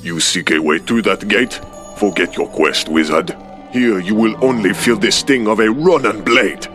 You seek a way through that gate? Forget your quest, wizard. Here you will only feel the sting of a Ronin blade.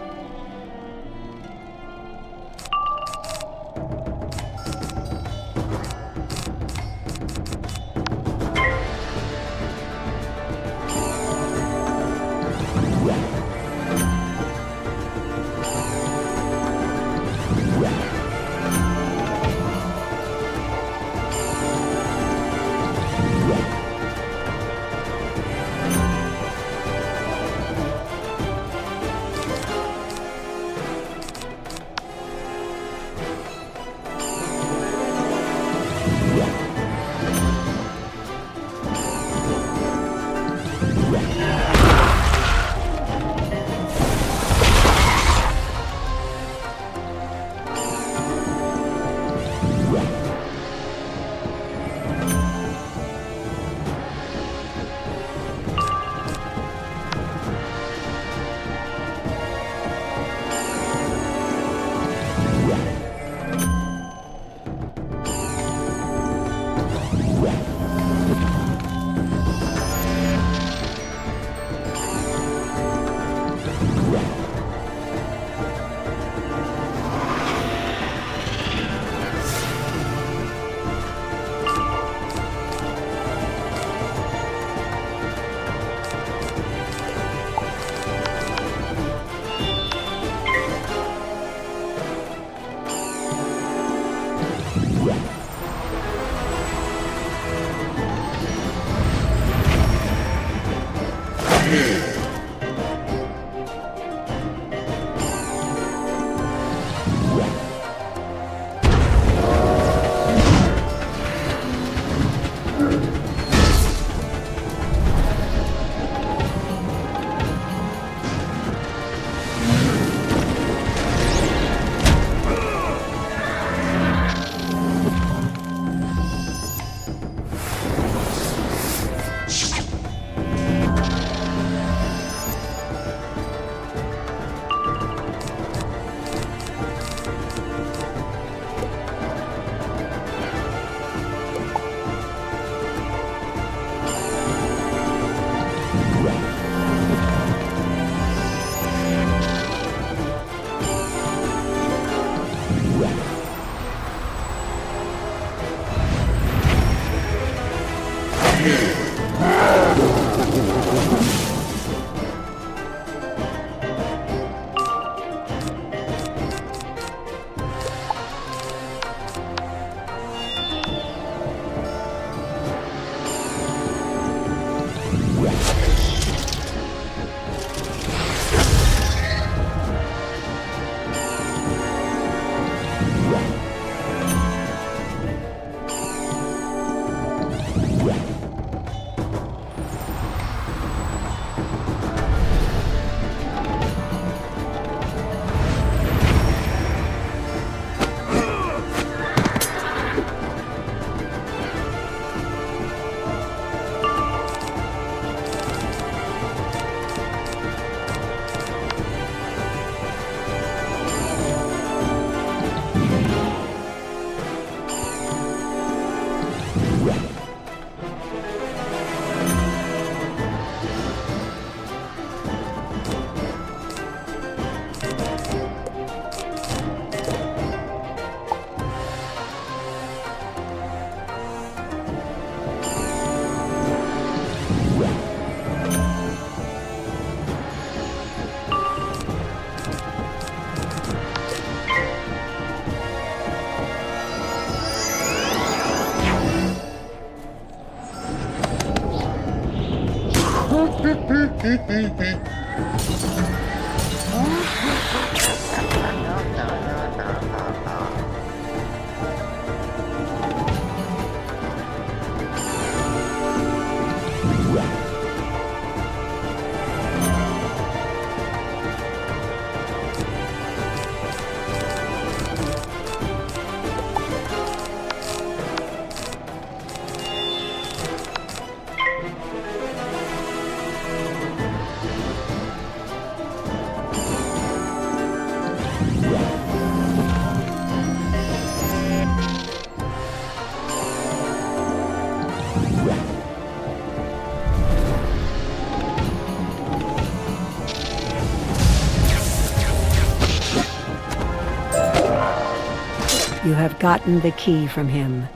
You have gotten the key from him.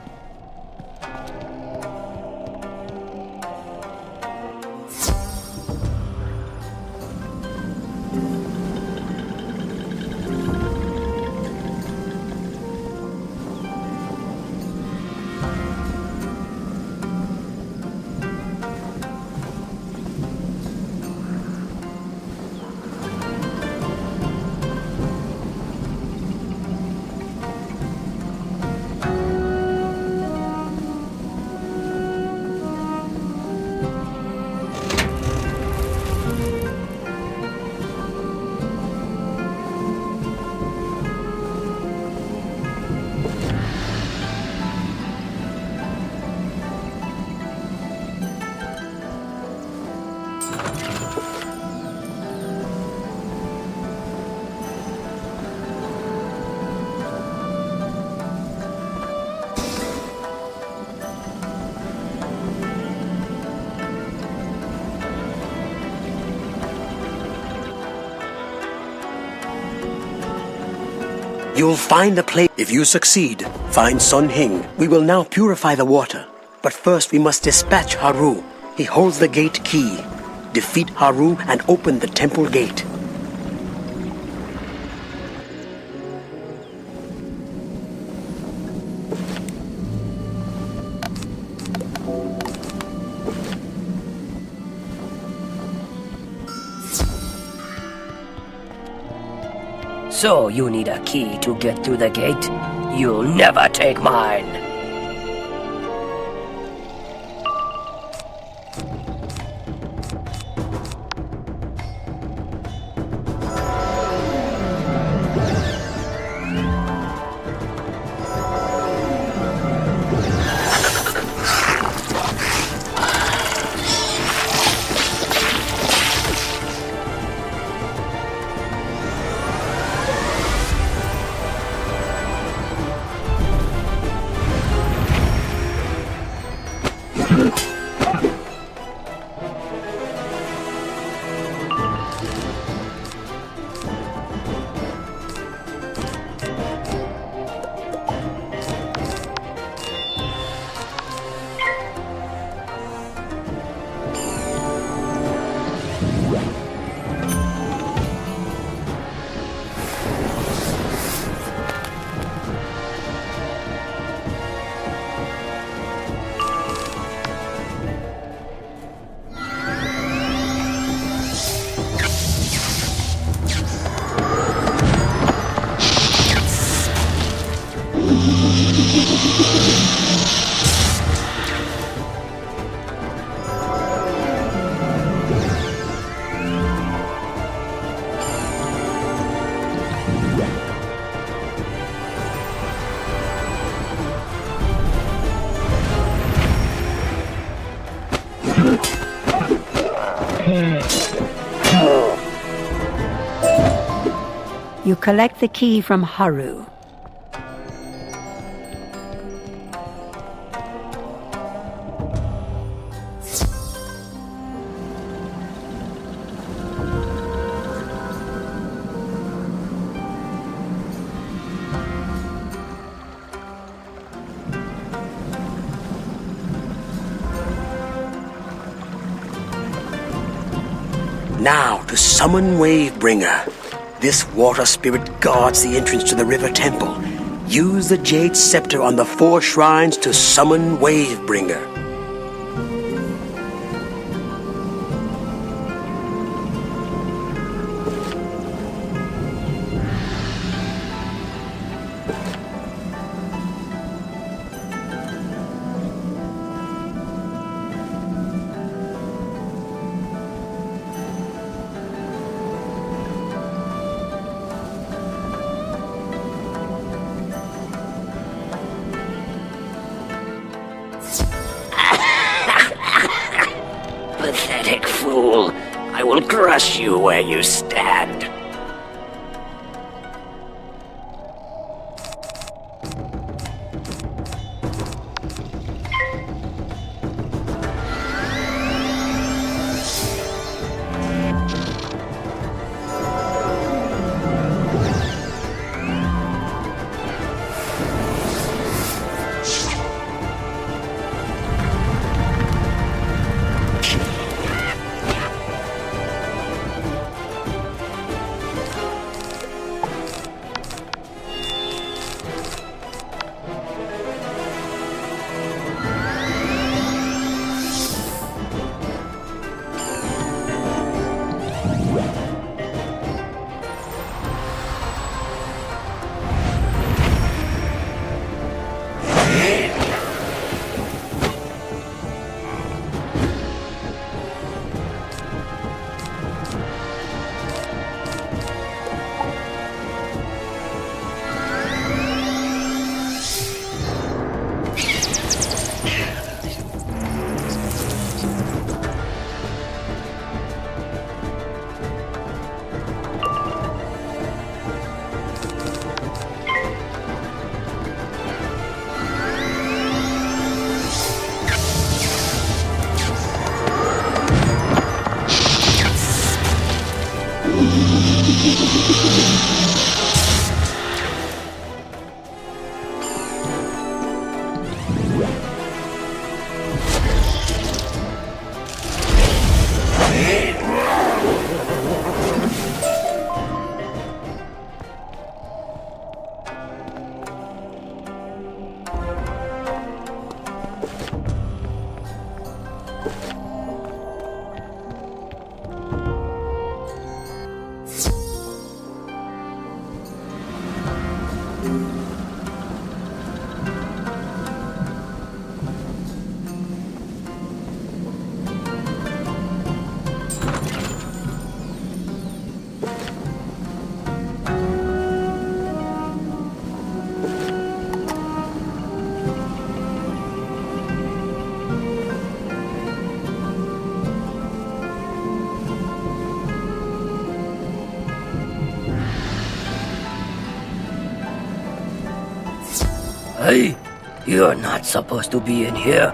You'll find a place. If you succeed, find Sun Hing. We will now purify the water. But first we must dispatch Haru. He holds the gate key. Defeat Haru and open the temple gate. So you need a key to get through the gate? You'll never take mine! You collect the key from Haru. Now to summon Wavebringer. This water spirit guards the entrance to the river temple. Use the jade scepter on the 4 shrines to summon Wavebringer. Pathetic fool! I will crush you where you stand! Hey, you're not supposed to be in here.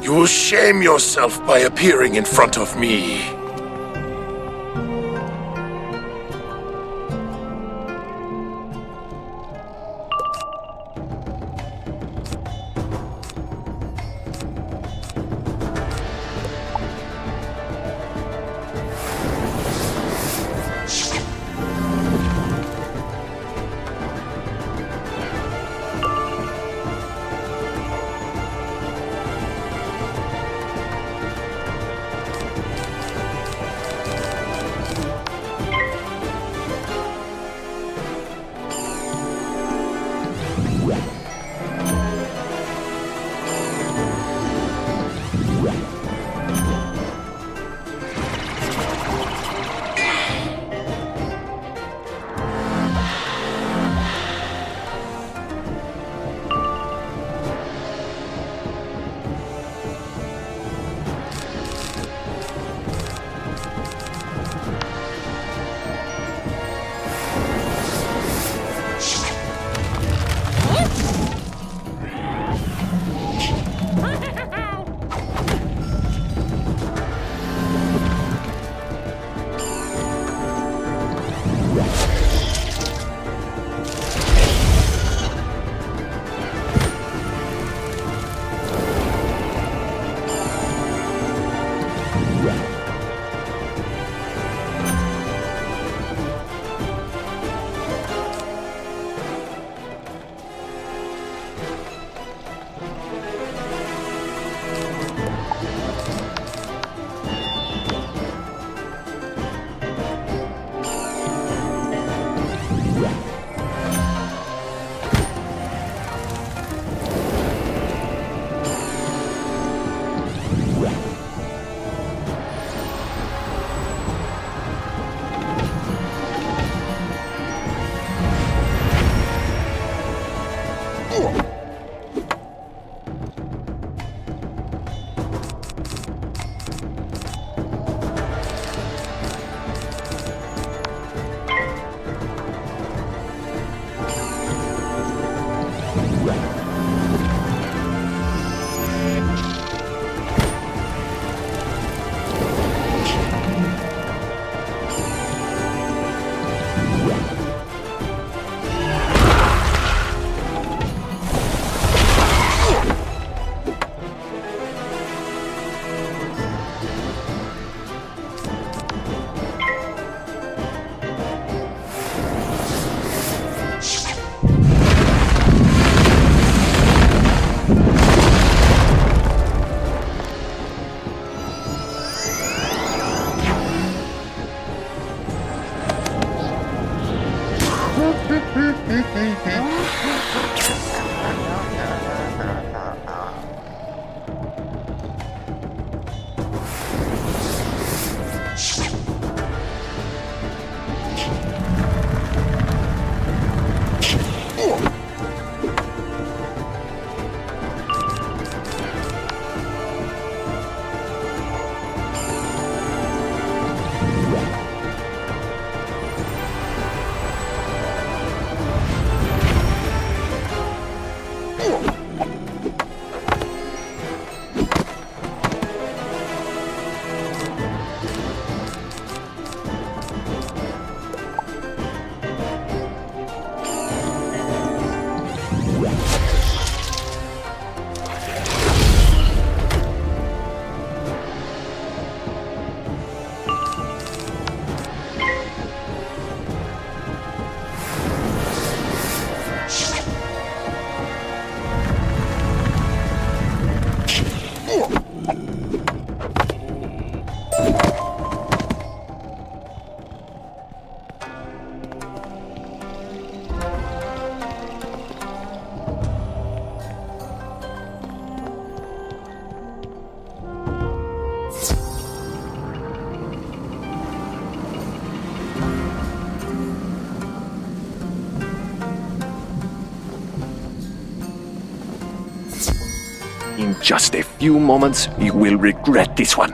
You will shame yourself by appearing in front of me. In just a few moments, you will regret this one.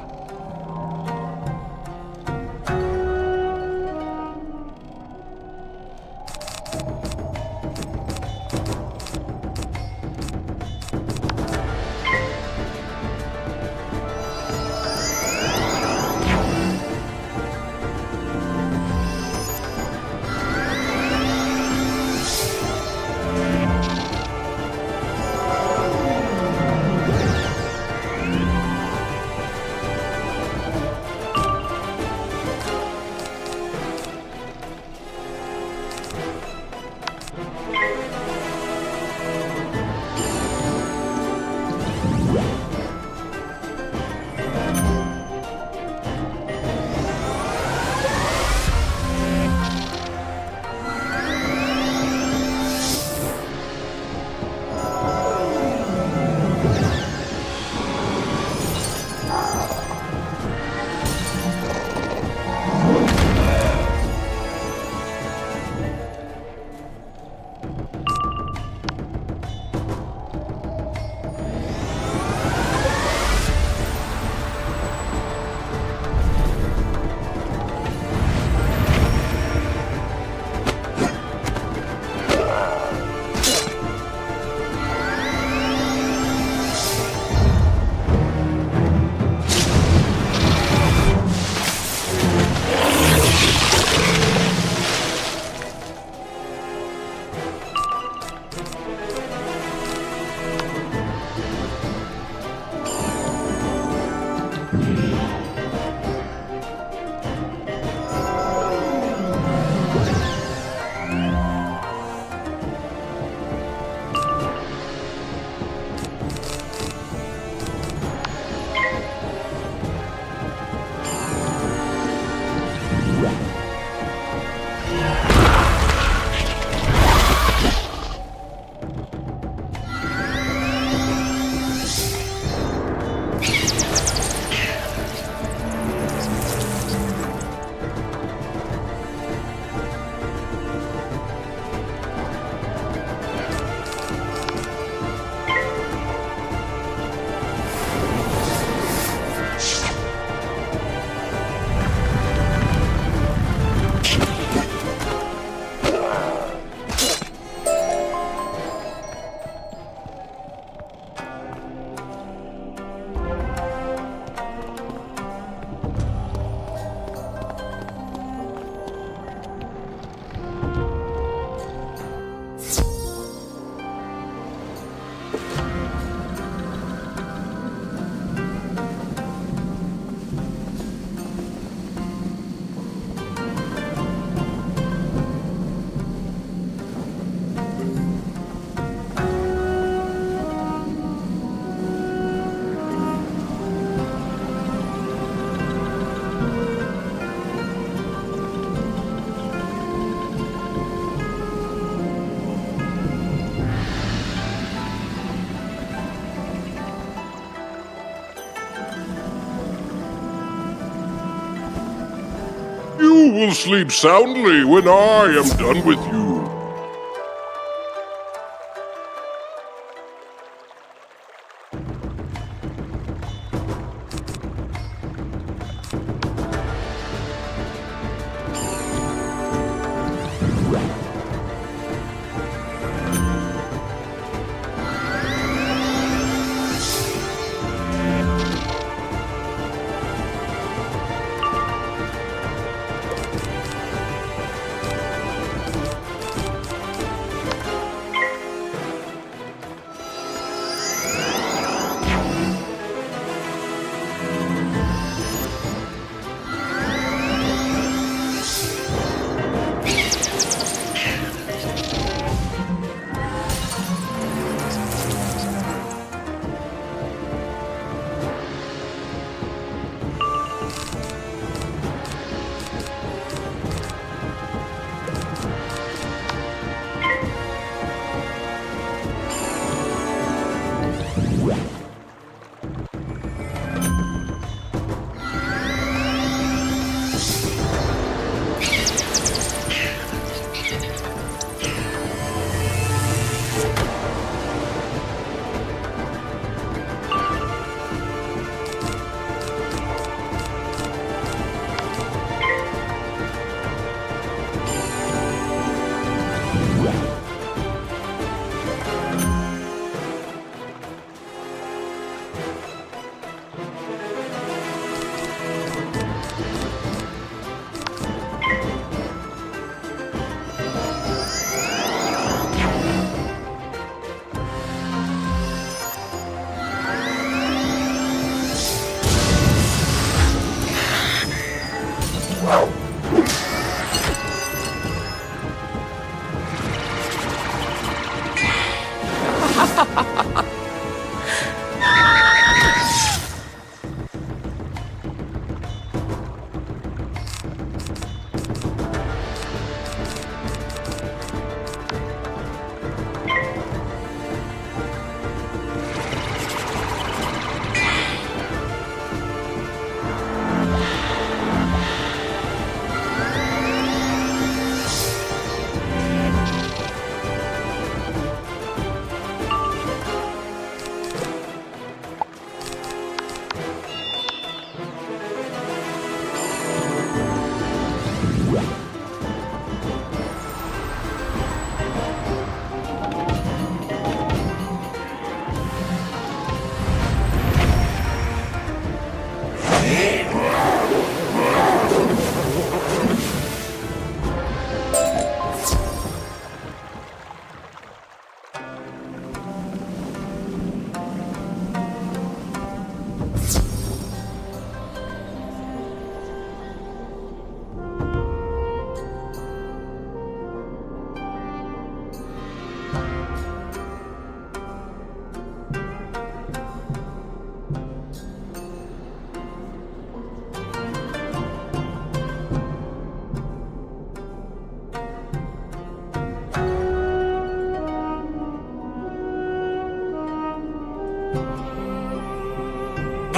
will sleep soundly when I am done with you.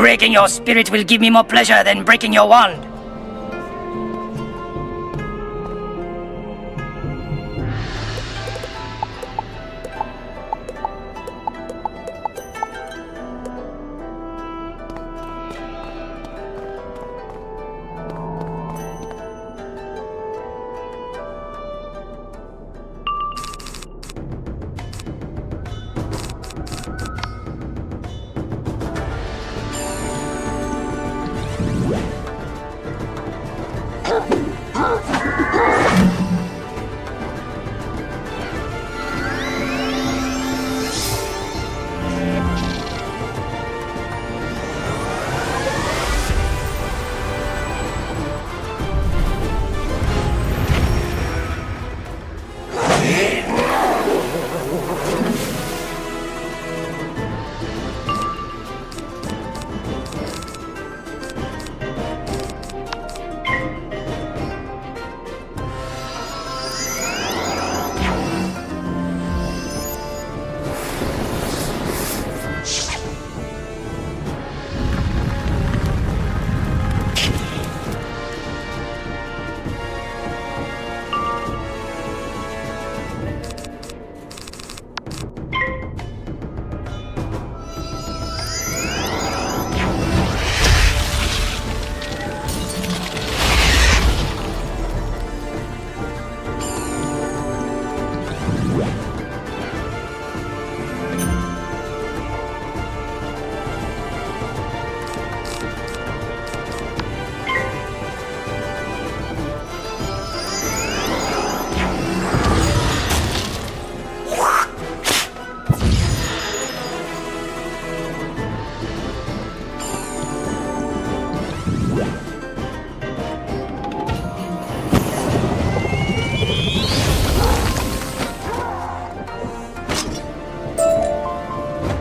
Breaking your spirit will give me more pleasure than breaking your wand.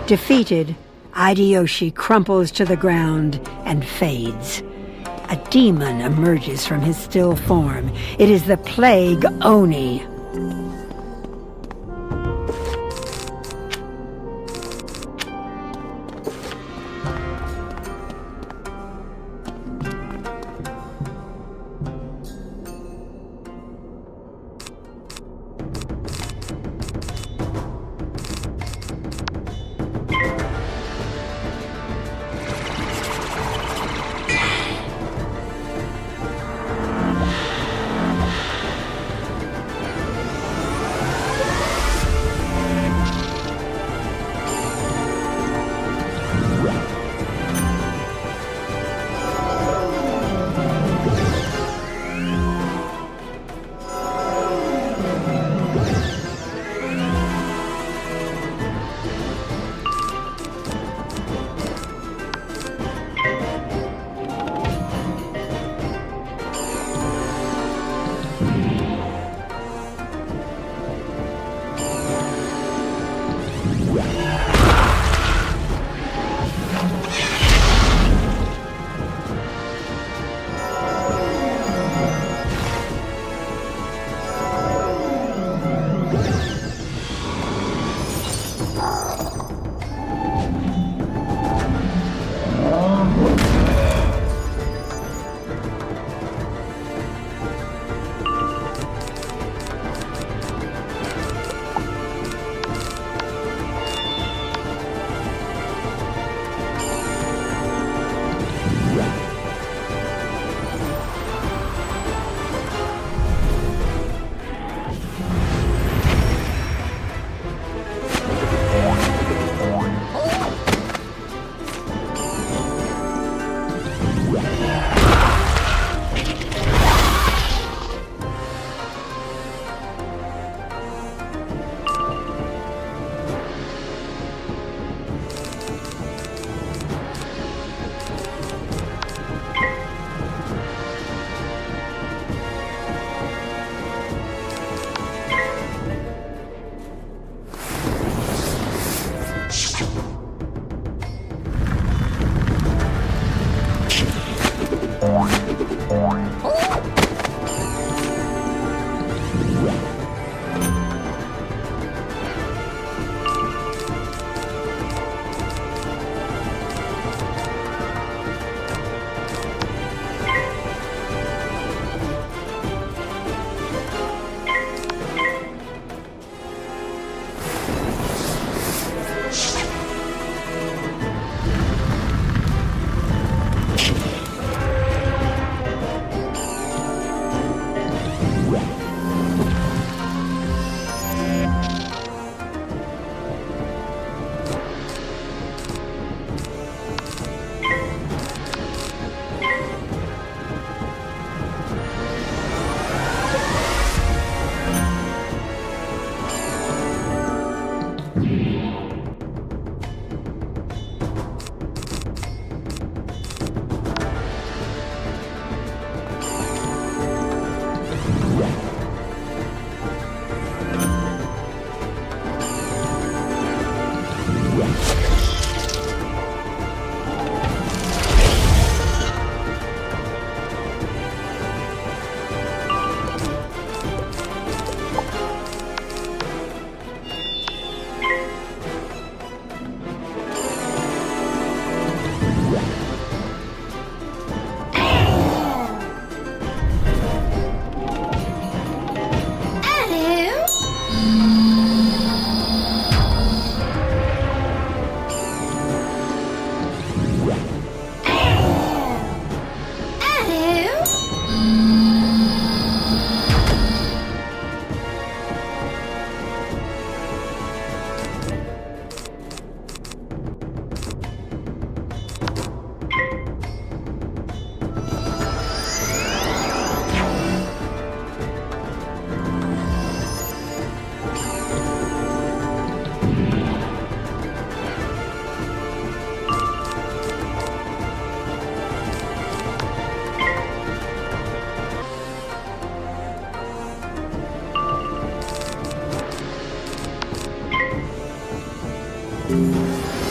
Defeated, Hideyoshi crumples to the ground and fades. A demon emerges from his still form. It is the Plague Oni. you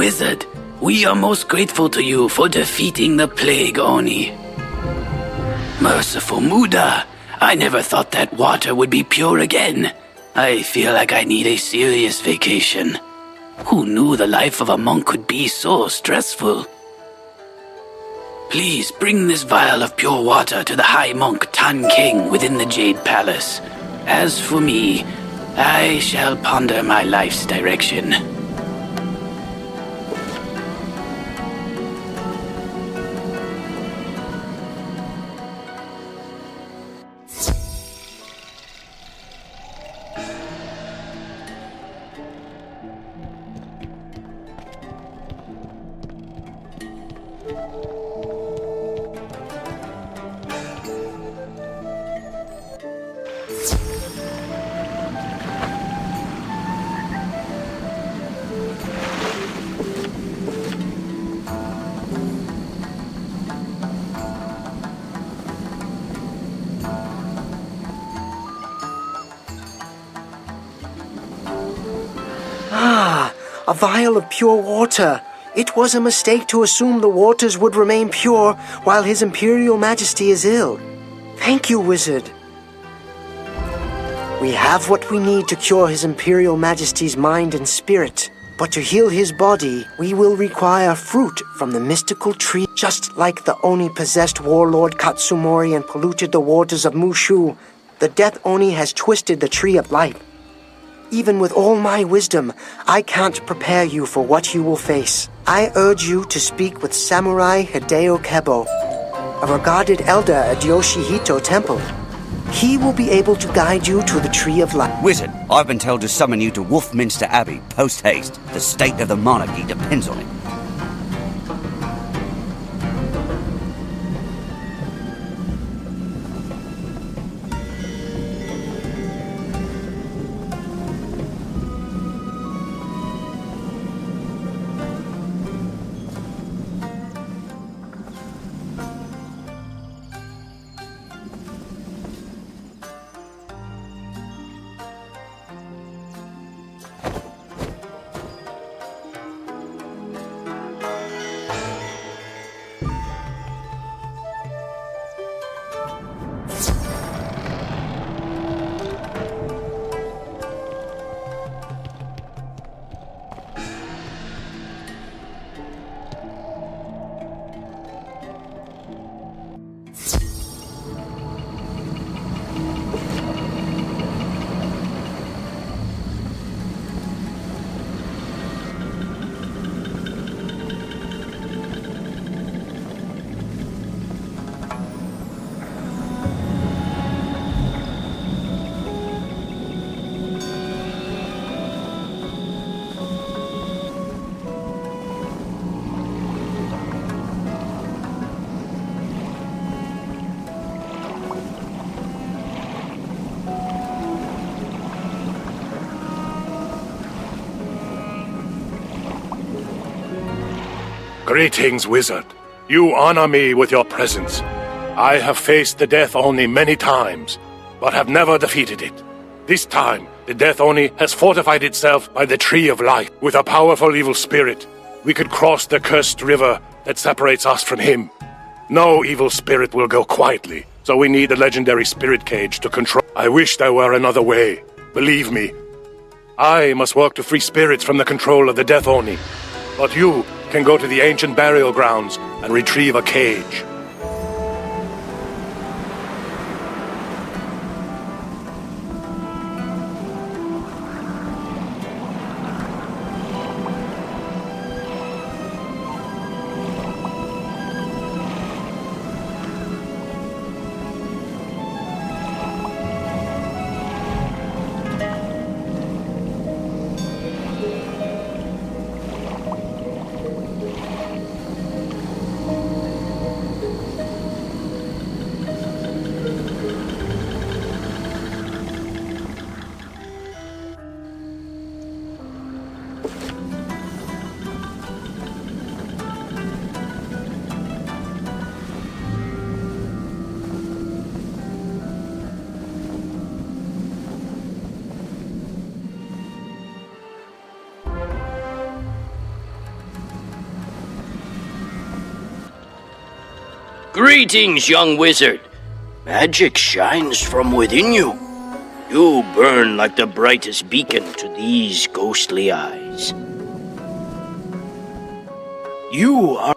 Wizard, we are most grateful to you for defeating the Plague Oni. Merciful Muda, I never thought that water would be pure again. I feel like I need a serious vacation. Who knew the life of a monk could be so stressful? Please bring this vial of pure water to the High Monk Tan King within the Jade Palace. As for me, I shall ponder my life's direction. A vial of pure water. It was a mistake to assume the waters would remain pure while His Imperial Majesty is ill. Thank you, Wizard. We have what we need to cure His Imperial Majesty's mind and spirit. But to heal his body, we will require fruit from the mystical tree. Just like the Oni-possessed warlord Katsumori and polluted the waters of Mooshu, the Death Oni has twisted the Tree of Life. Even with all my wisdom, I can't prepare you for what you will face. I urge you to speak with Samurai Hideo Kebo, a regarded elder at Yoshihito Temple. He will be able to guide you to the Tree of Life. Wizard, I've been told to summon you to Wolfminster Abbey, post-haste. The state of the monarchy depends on it. Greetings, wizard. You honor me with your presence. I have faced the Death Oni many times, but have never defeated it. This time, the Death Oni has fortified itself by the Tree of Life. With a powerful evil spirit, we could cross the cursed river that separates us from him. No evil spirit will go quietly, so we need a legendary spirit cage to control. I wish there were another way. Believe me, I must work to free spirits from the control of the Death Oni. But you can go to the ancient burial grounds and retrieve a cage. Greetings, young wizard. Magic shines from within you. You burn like the brightest beacon to these ghostly eyes. You are...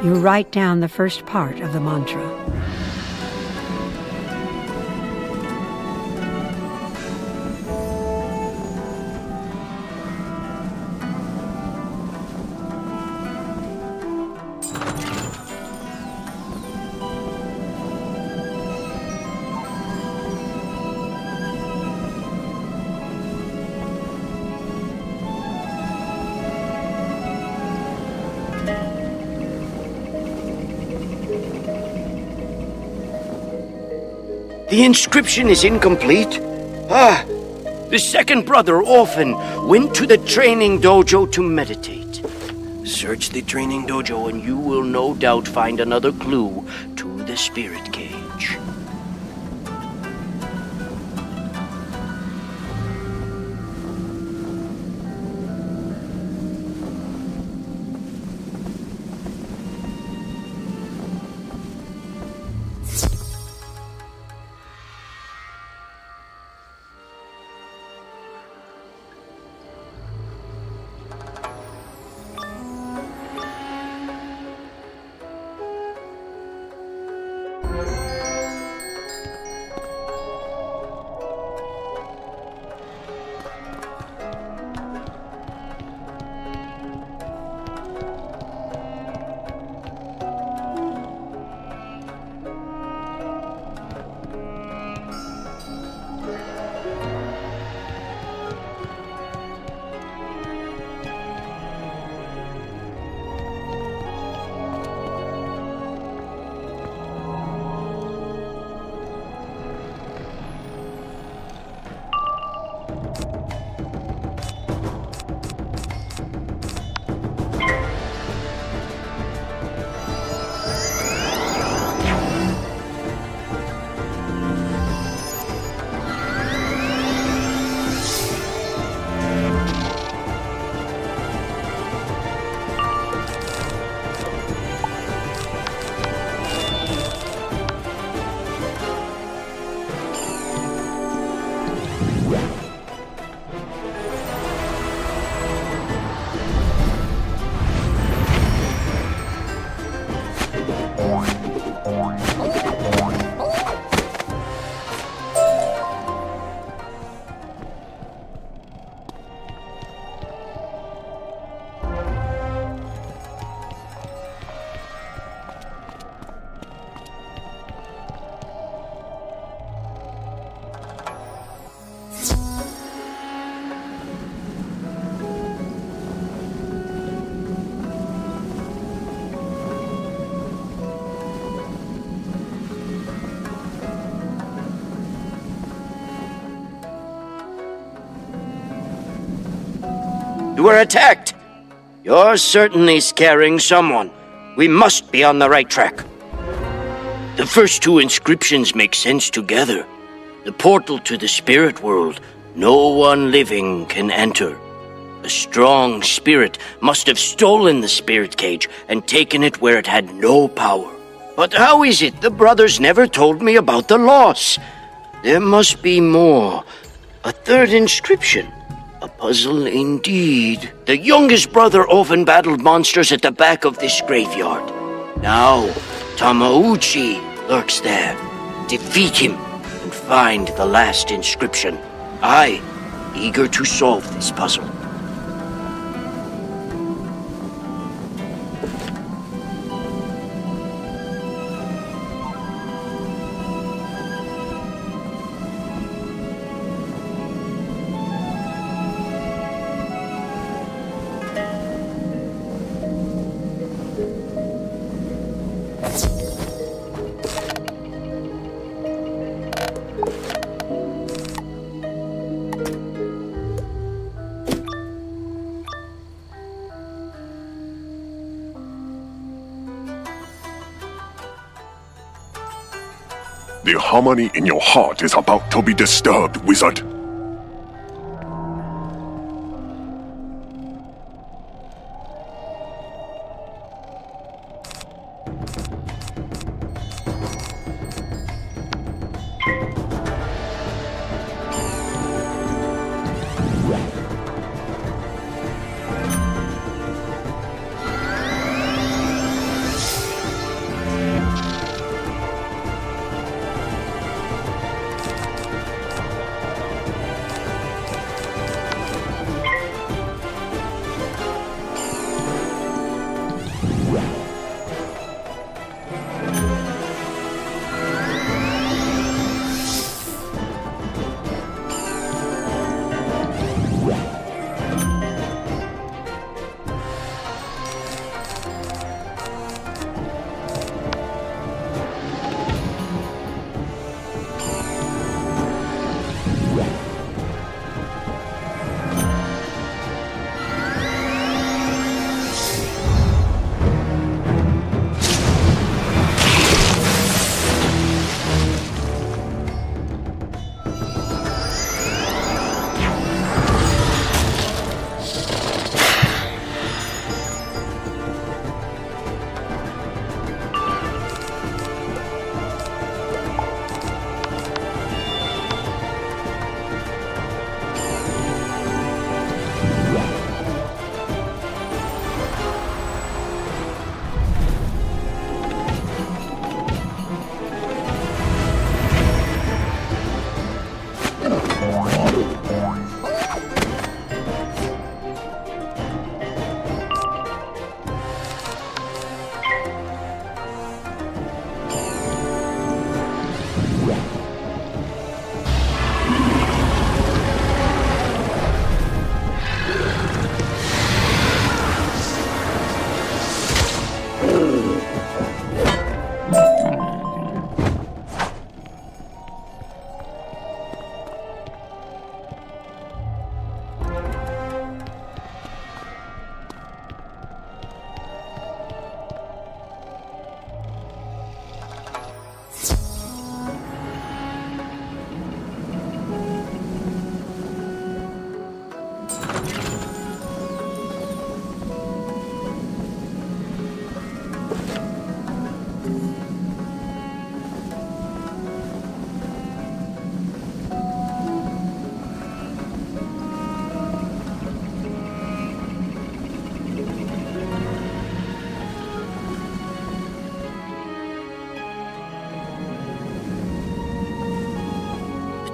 You write down the first part of the mantra. The inscription is incomplete. The second brother orphan went to the training dojo to meditate. Search the training dojo and you will no doubt find another clue to the spirit cage. You were attacked. You're certainly scaring someone. We must be on the right track. The first two inscriptions make sense together. The portal to the spirit world, no one living can enter. A strong spirit must have stolen the spirit cage and taken it where it had no power. But how is it the brothers never told me about the loss? There must be more. A third inscription. A puzzle indeed. The youngest brother often battled monsters at the back of this graveyard. Now, Tamauchi lurks there. Defeat him and find the last inscription. I, eager to solve this puzzle. The harmony in your heart is about to be disturbed, wizard.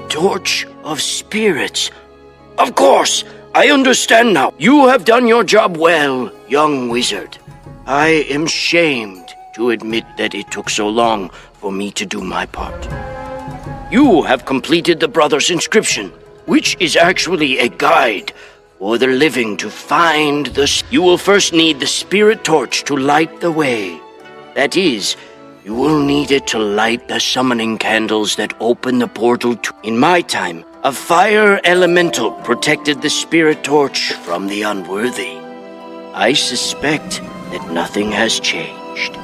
Torch of Spirits. Of course, I understand now. You have done your job well, young wizard. I am shamed to admit that it took so long for me to do my part. You have completed the brother's inscription, which is actually a guide for the living to find the... You will first need the spirit torch to light the way. That is, you will need it to light the summoning candles that open the portal to... In my time, A fire elemental protected the spirit torch from the unworthy. I suspect that nothing has changed.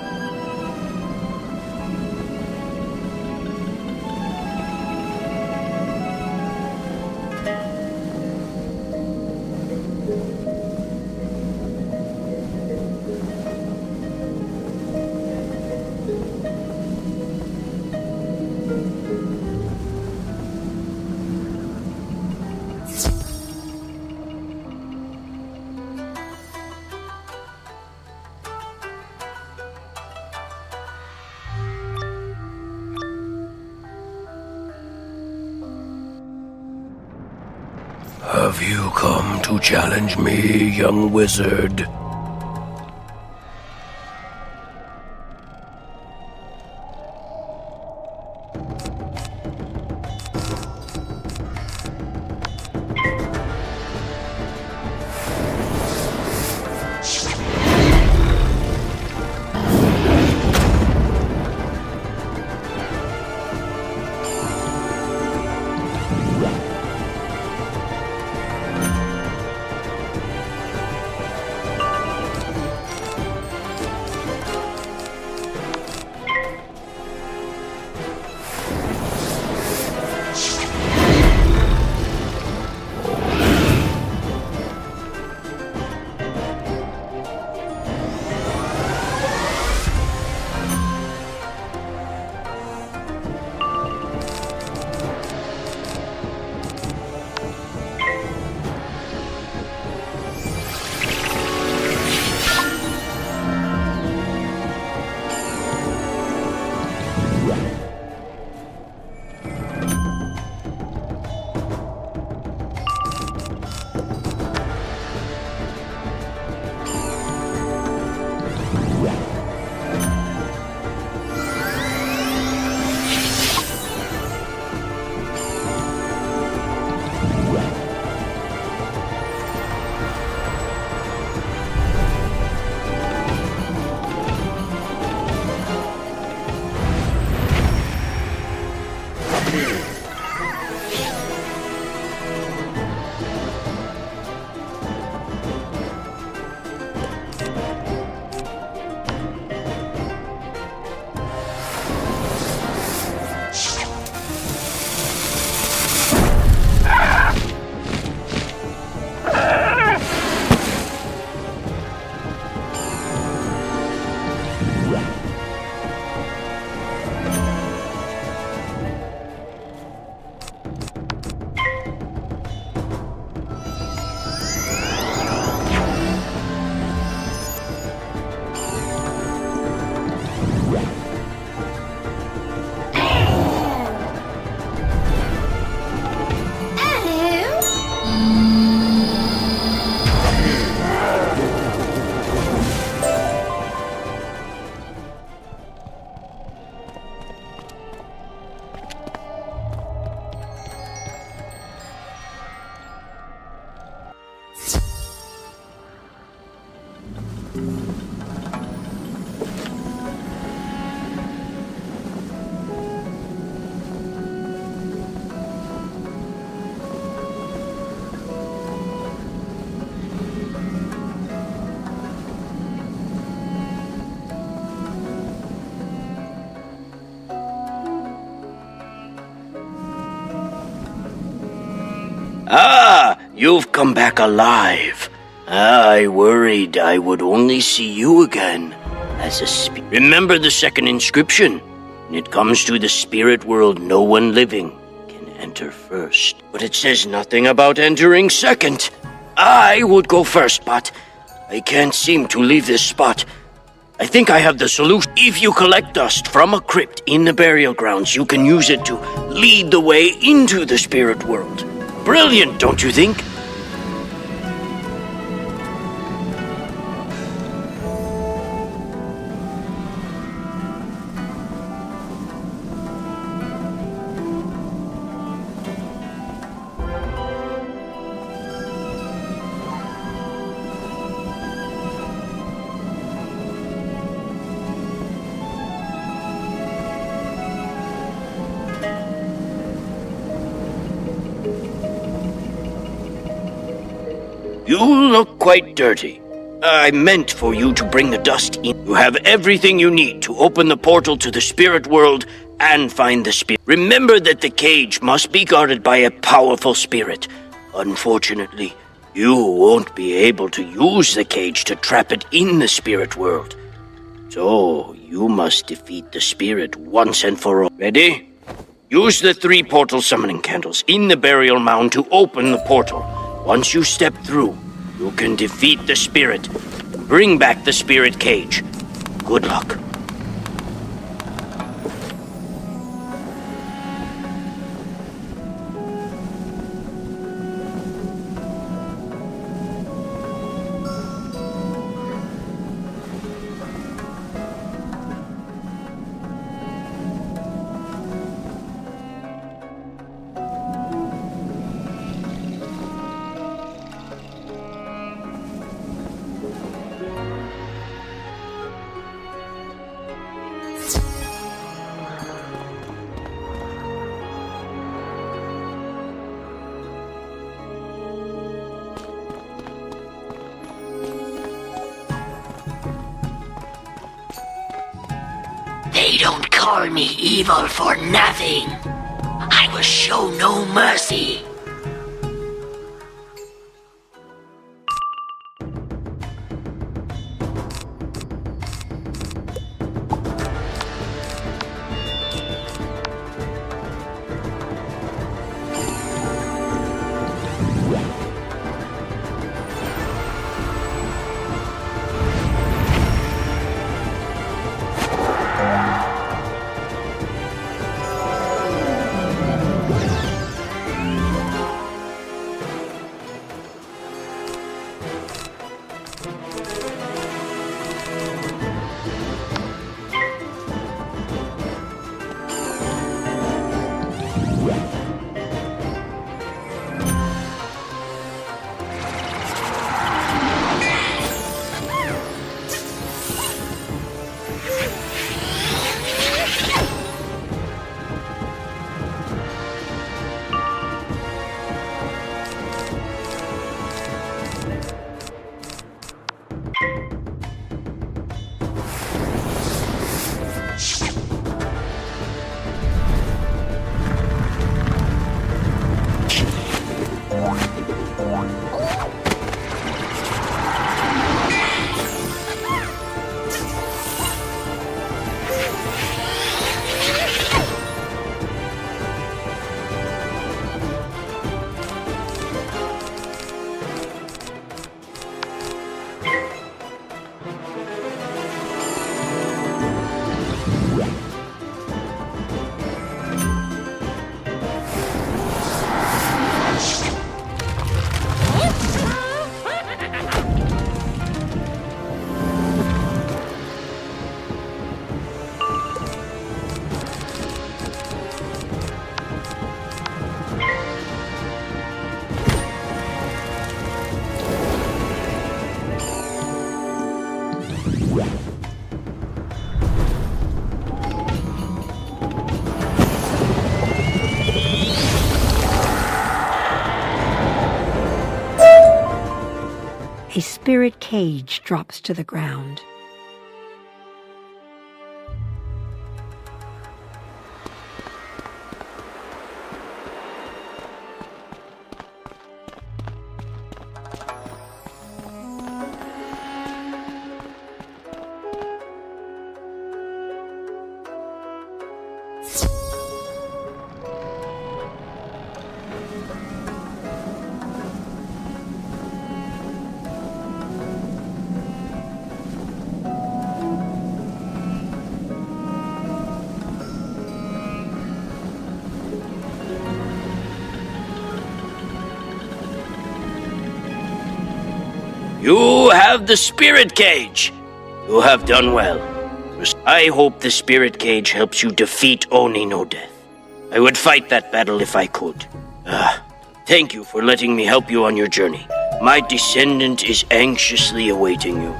Have you come to challenge me, young wizard? Ah, you've come back alive. I worried I would only see you again as a Remember the second inscription? When it comes to the spirit world, no one living can enter first. But it says nothing about entering second. I would go first, but I can't seem to leave this spot. I think I have the solution. If you collect dust from a crypt in the burial grounds, you can use it to lead the way into the spirit world. Brilliant, don't you think? You look quite dirty. I meant for you to bring the dust in. You have everything you need to open the portal to the spirit world and find the spirit. Remember that the cage must be guarded by a powerful spirit. Unfortunately, you won't be able to use the cage to trap it in the spirit world. So, you must defeat the spirit once and for all. Ready? Use the 3 portal summoning candles in the burial mound to open the portal. Once you step through, you can defeat the spirit. Bring back the spirit cage. Good luck. They don't call me evil for nothing. I will show no mercy. A spirit cage drops to the ground. You have the spirit cage. You have done well. I hope the spirit cage helps you defeat Oni No Death. I would fight that battle if I could. Thank you for letting me help you on your journey. My descendant is anxiously awaiting you.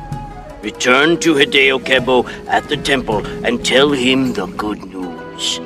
Return to Hideo Kebo at the temple and tell him the good news.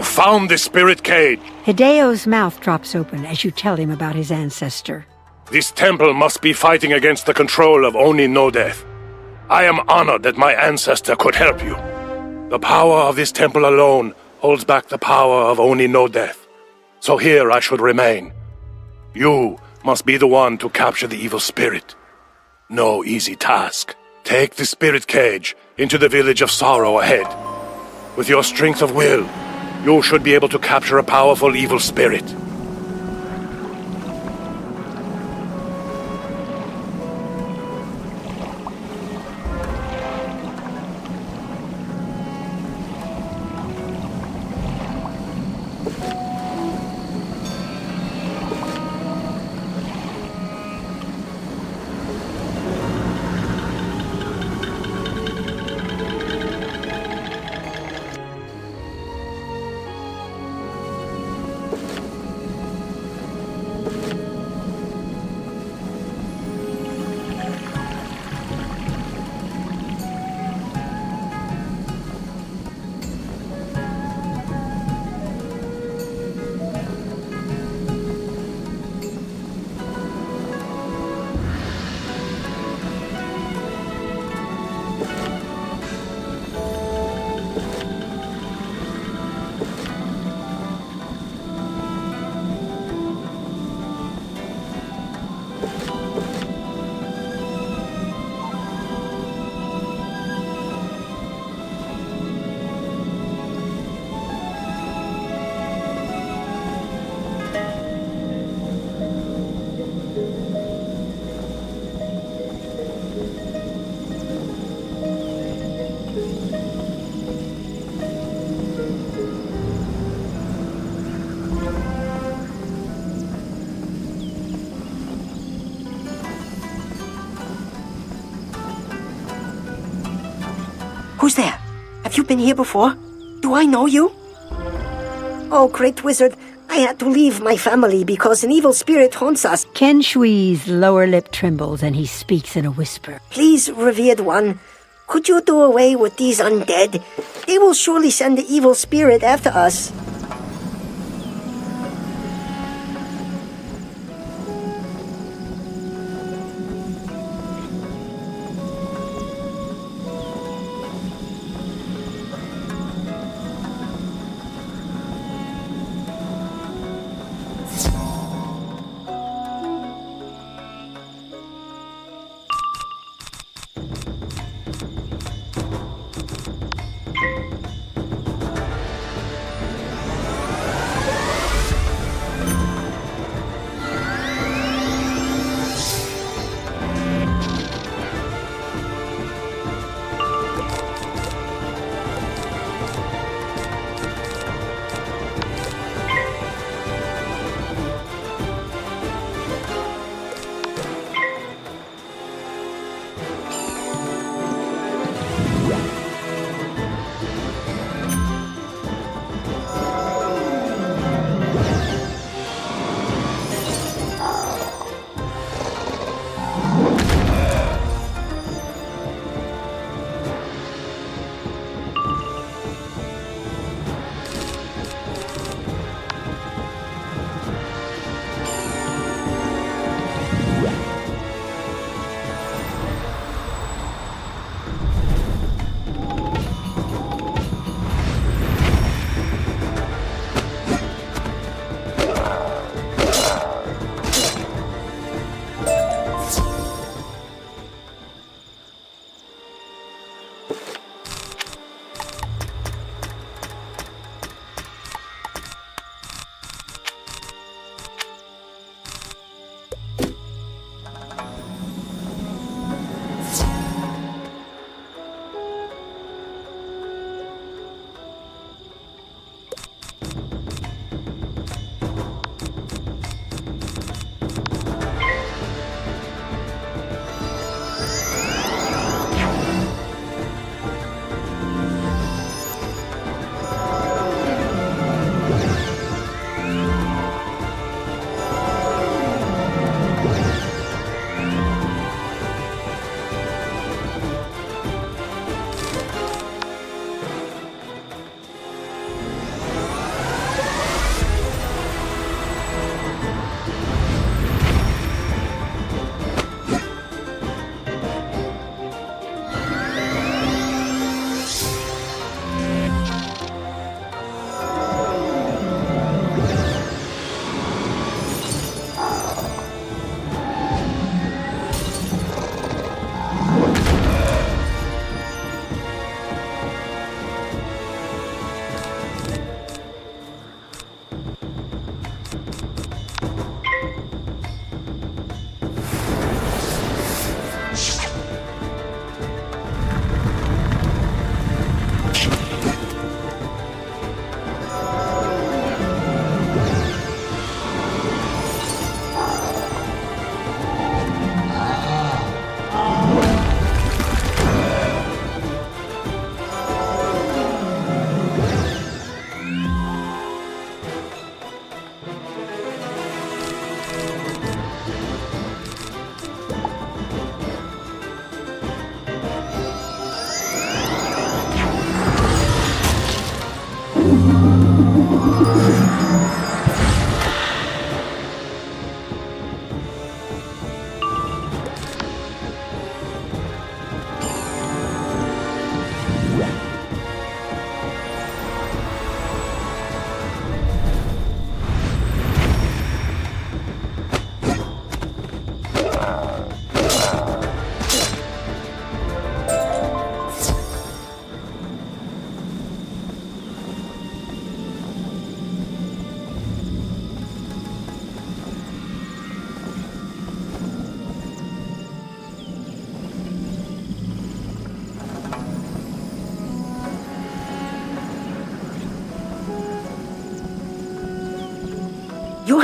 have found the spirit cage. Hideo's mouth drops open as you tell him about his ancestor. This temple must be fighting against the control of Oni no Death. I am honored that my ancestor could help you. The power of this temple alone holds back the power of Oni no Death. So here I should remain. You must be the one to capture the evil spirit. No easy task. Take the spirit cage into the village of sorrow ahead. With your strength of will, you should be able to capture a powerful evil spirit. Who's there? Have you been here before? Do I know you? Oh, great wizard, I had to leave my family because an evil spirit haunts us. Ken Shui's lower lip trembles and he speaks in a whisper. Please, revered one, could you do away with these undead? They will surely send the evil spirit after us.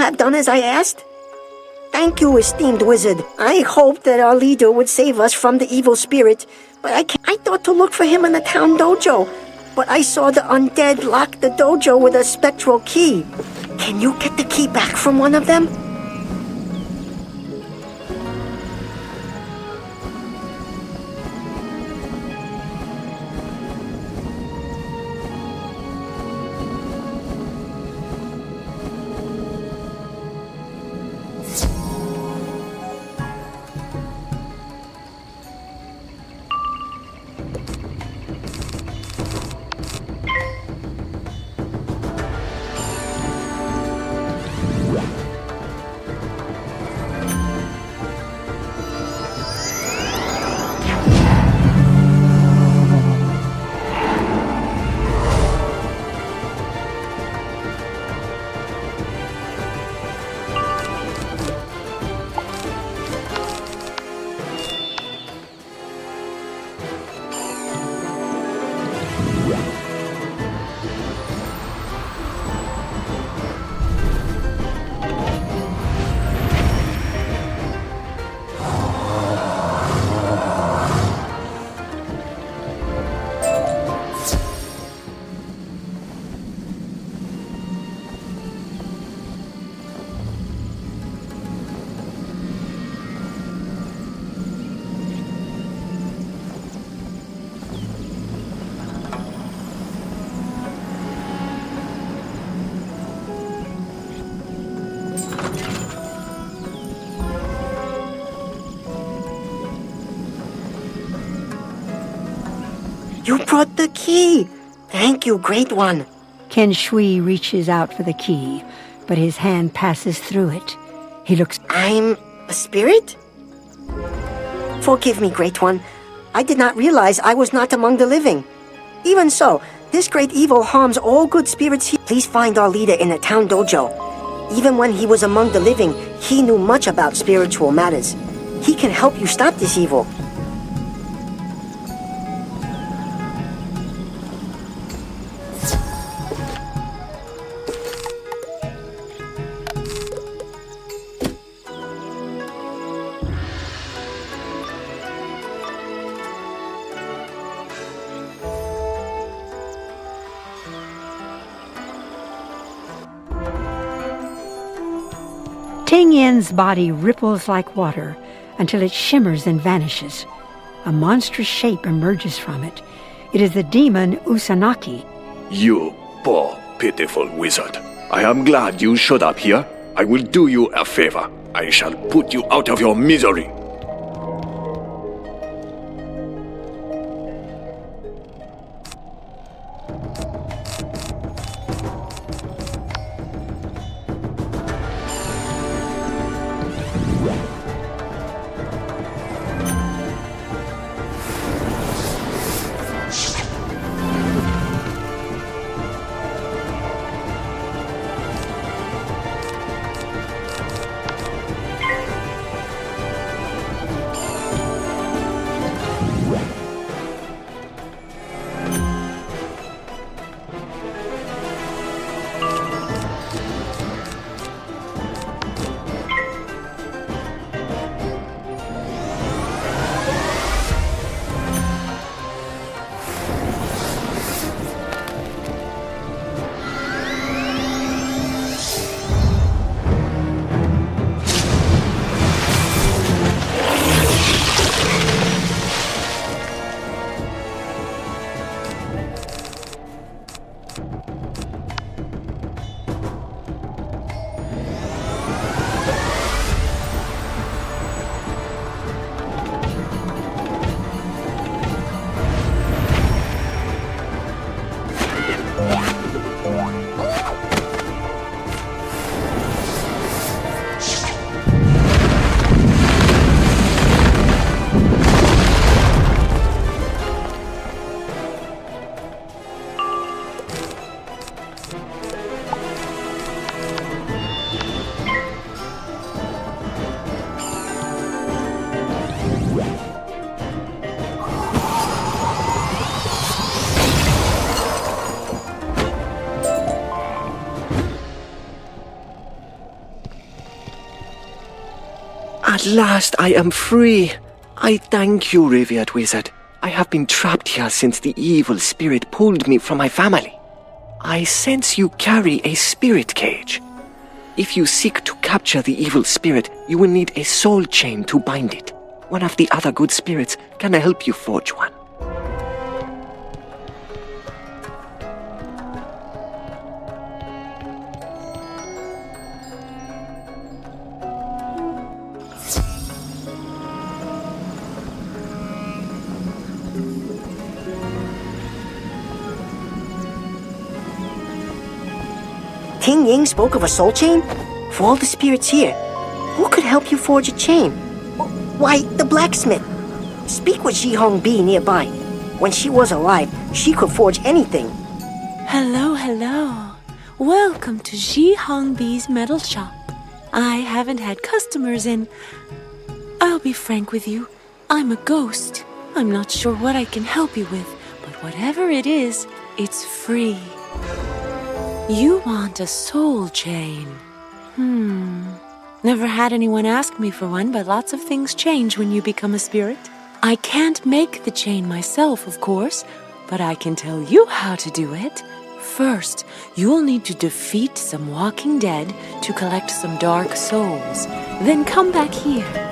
have done as I asked? Thank you, esteemed wizard. I hoped that our leader would save us from the evil spirit, but I thought to look for him in the town dojo. But I saw the undead lock the dojo with a spectral key. Can you get the key back from one of them? You brought the key! Thank you, Great One. Ken Shui reaches out for the key, but his hand passes through it. He looks... I'm a spirit? Forgive me, Great One. I did not realize I was not among the living. Even so, this great evil harms all good spirits here. Please find our leader in the town dojo. Even when he was among the living, he knew much about spiritual matters. He can help you stop this evil. Ting Yin's body ripples like water until it shimmers and vanishes. A monstrous shape emerges from it. It is the demon Usanaki. You poor, pitiful wizard. I am glad you showed up here. I will do you a favor. I shall put you out of your misery. At last I am free. I thank you, revered wizard. I have been trapped here since the evil spirit pulled me from my family. I sense you carry a spirit cage. If you seek to capture the evil spirit, you will need a soul chain to bind it. One of the other good spirits can help you forge one. Ting Ying spoke of a soul chain? For all the spirits here, who could help you forge a chain? Why, the blacksmith. Speak with Ji Hong Bi nearby. When she was alive, she could forge anything. Hello, hello. Welcome to Ji Hong Bi's metal shop. I haven't had customers in... I'll be frank with you. I'm a ghost. I'm not sure what I can help you with, but whatever it is, it's free. You want a soul chain. Never had anyone ask me for one, but lots of things change when you become a spirit. I can't make the chain myself, of course, but I can tell you how to do it. First, you'll need to defeat some walking dead to collect some dark souls. Then come back here.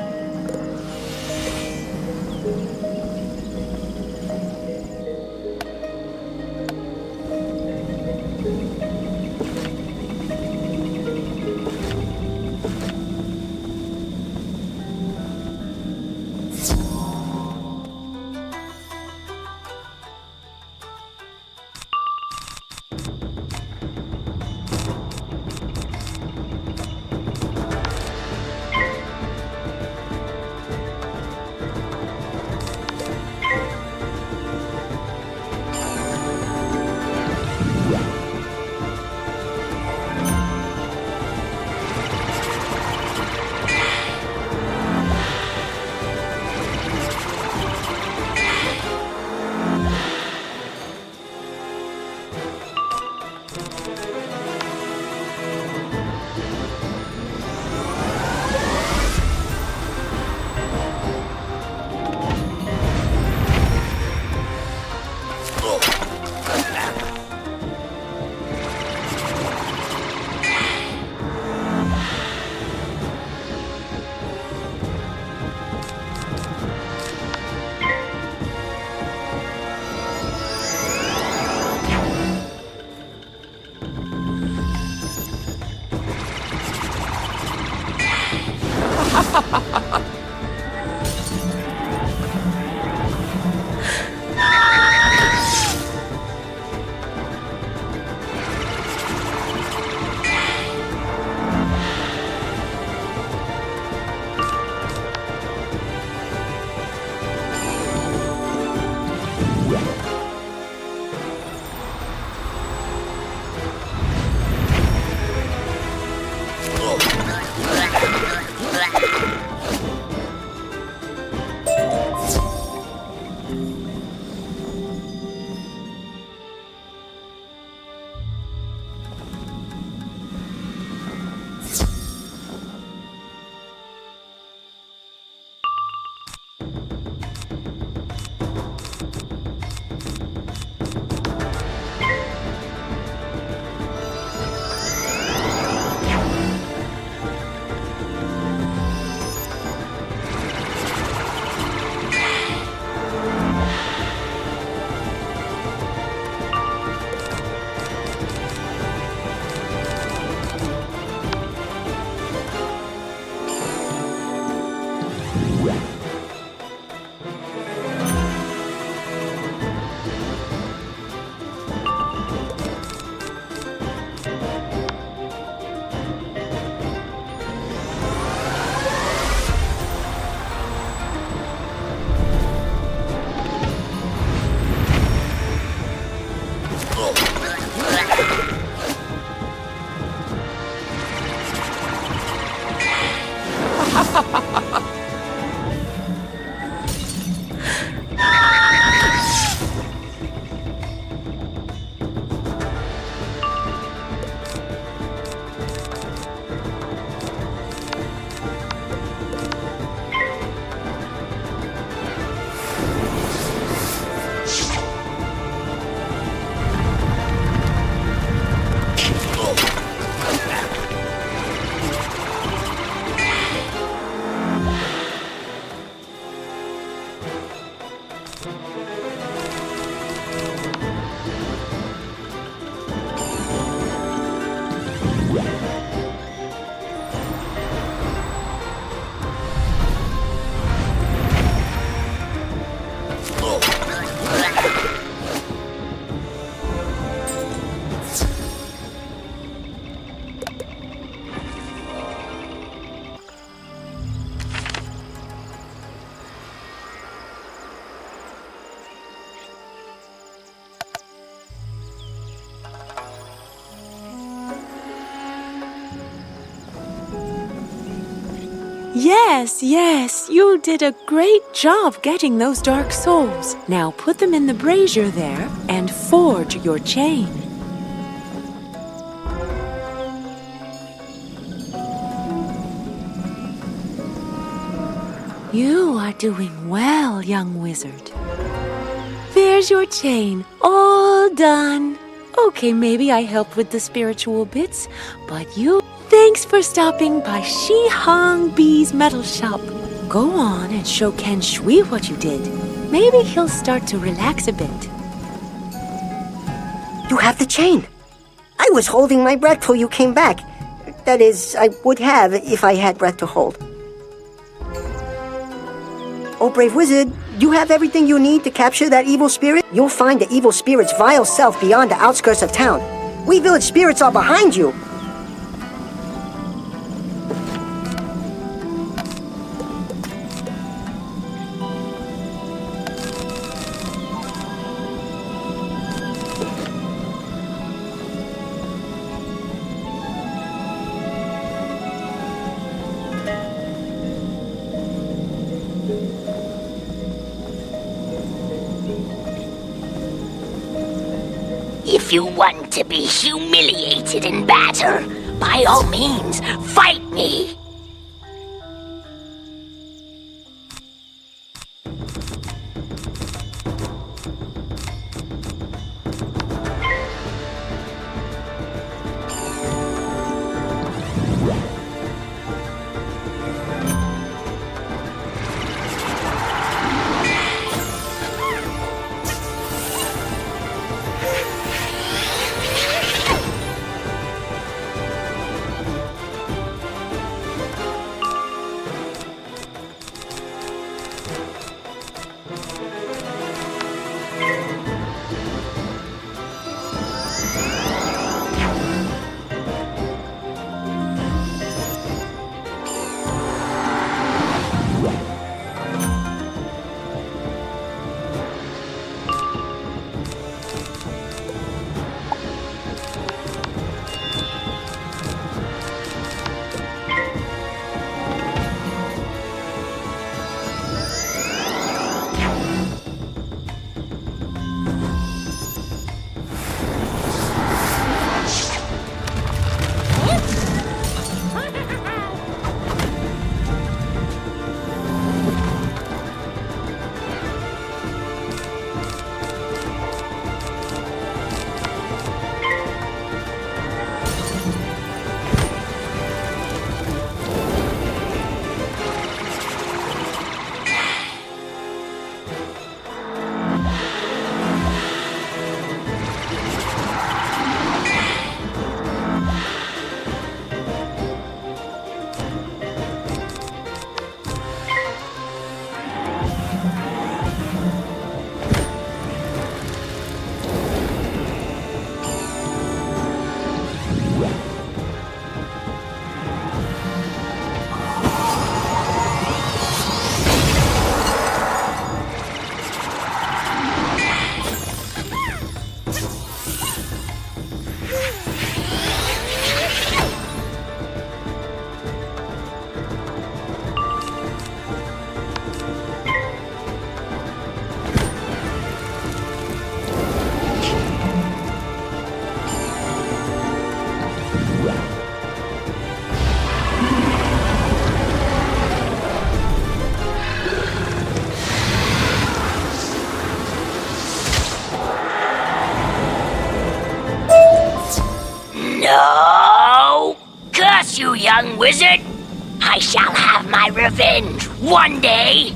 Yes, yes, you did a great job getting those dark souls. Now put them in the brazier there and forge your chain. You are doing well, young wizard. There's your chain, all done. Okay, maybe I helped with the spiritual bits, but you... Thanks for stopping by Shi-Hong B's metal shop. Go on and show Ken Shui what you did. Maybe he'll start to relax a bit. You have the chain. I was holding my breath till you came back. That is, I would have if I had breath to hold. Oh, brave wizard, you have everything you need to capture that evil spirit? You'll find the evil spirit's vile self beyond the outskirts of town. We village spirits are behind you. If you want to be humiliated in battle, by all means, fight me! No! Curse you, young wizard! I shall have my revenge one day!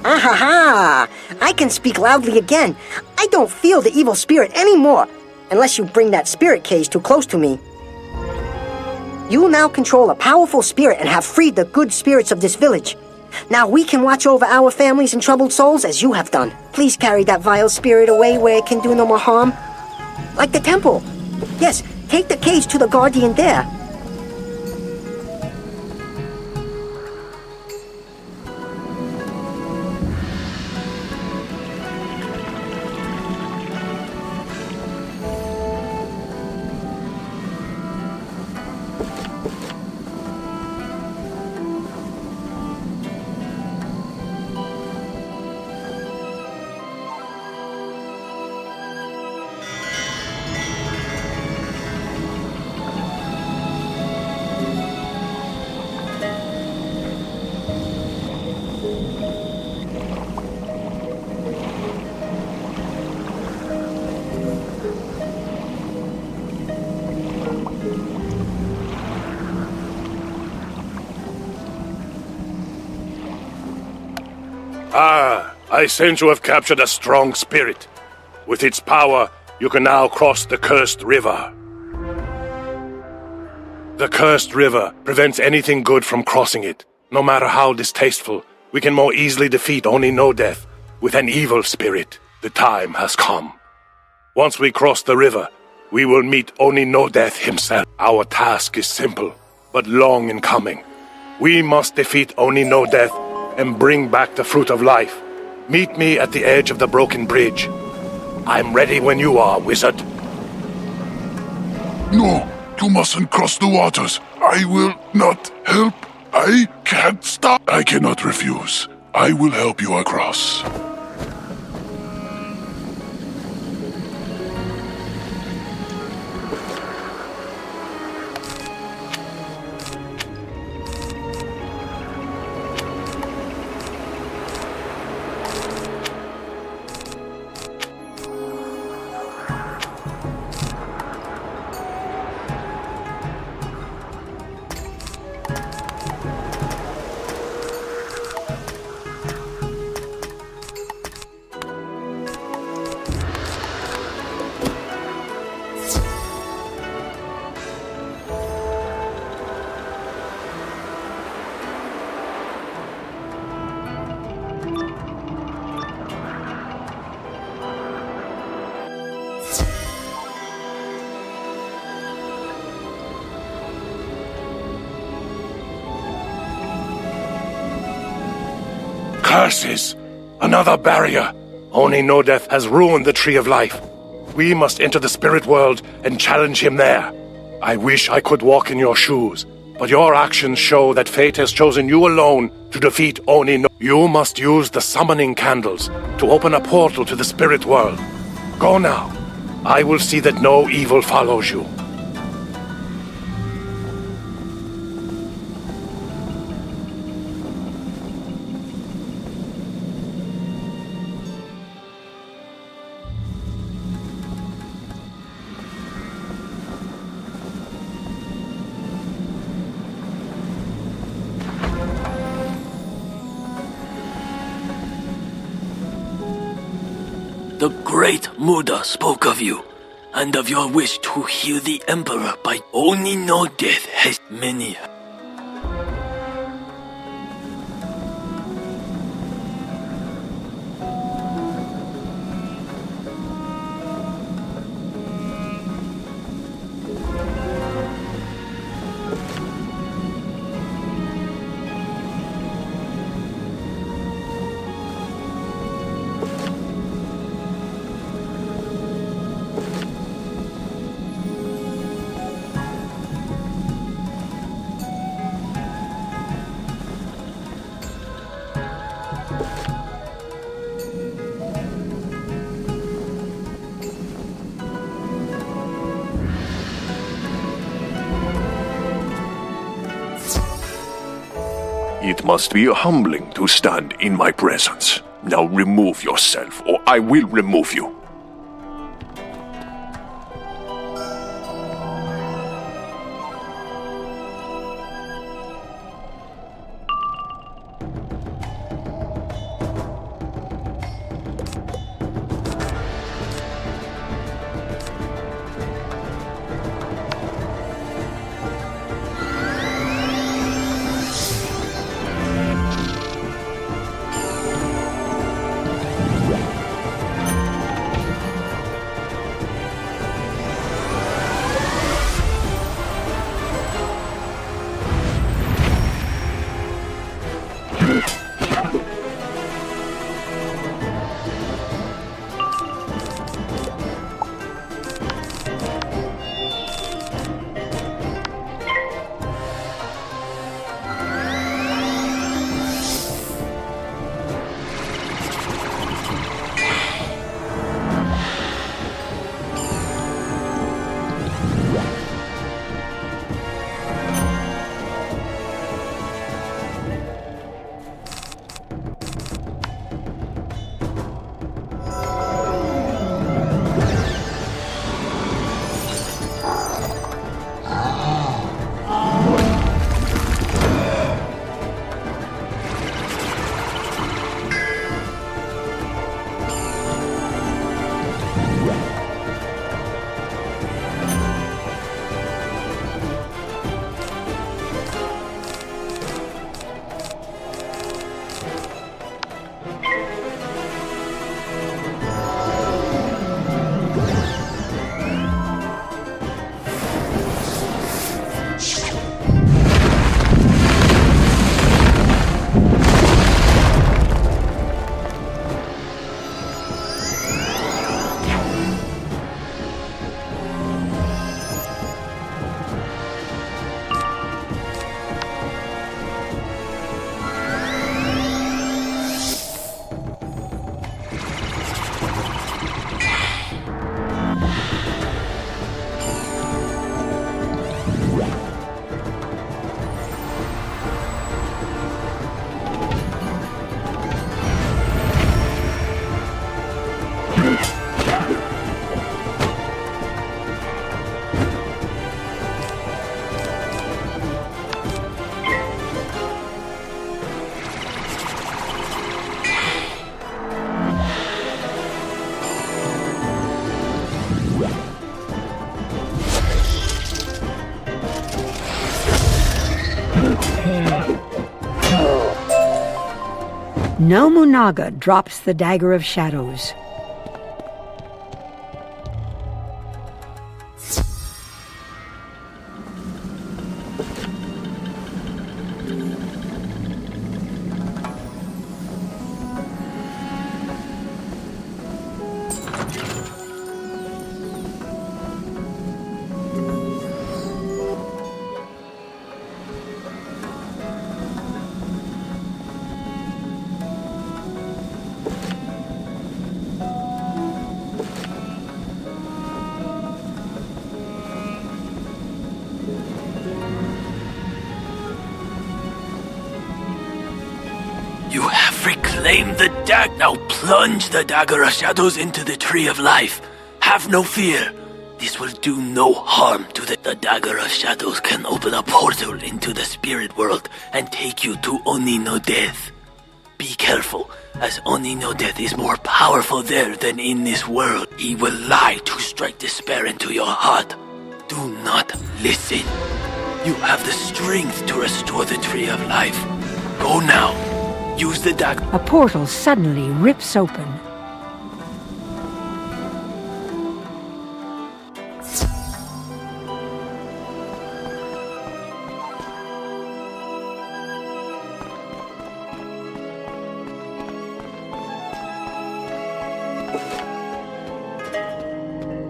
Ahaha! I can speak loudly again. I don't feel the evil spirit anymore, unless you bring that spirit cage too close to me. You now control a powerful spirit and have freed the good spirits of this village. Now we can watch over our families and troubled souls as you have done. Please carry that vile spirit away where it can do no more harm. Like the temple. Yes, take the cage to the guardian there. Ah, I sense you have captured a strong spirit. With its power, you can now cross the Cursed River. The Cursed River prevents anything good from crossing it. No matter how distasteful, we can more easily defeat Oni No Death with an evil spirit. The time has come. Once we cross the river, we will meet Oni No Death himself. Our task is simple, but long in coming. We must defeat Oni No Death and bring back the Fruit of Life. Meet me at the edge of the broken bridge. I'm ready when you are, wizard. No, you mustn't cross the waters. I will not help. I can't stop. I cannot refuse. I will help you across. Curses! Another barrier! Oni No Death has ruined the Tree of Life. We must enter the spirit world and challenge him there. I wish I could walk in your shoes, but your actions show that fate has chosen you alone to defeat Oni No. You must use the summoning candles to open a portal to the spirit world. Go now. I will see that no evil follows you. The great Muda spoke of you, and of your wish to heal the Emperor by Oni No Death has many. It must be humbling to stand in my presence. Now remove yourself, or I will remove you. Nobunaga drops the Dagger of Shadows. You have reclaimed the dagger. Now plunge the Dagger of Shadows into the Tree of Life. Have no fear. This will do no harm to the Dagger of Shadows can open a portal into the spirit world and take you to Oni no Death. Be careful, as Oni no Death is more powerful there than in this world. He will lie to strike despair into your heart. Do not listen. You have the strength to restore the Tree of Life. Go now. Use the dagger. A portal suddenly rips open.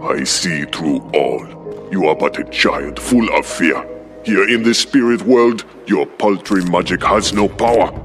I see through all. You are but a child full of fear. Here in the spirit world, your paltry magic has no power.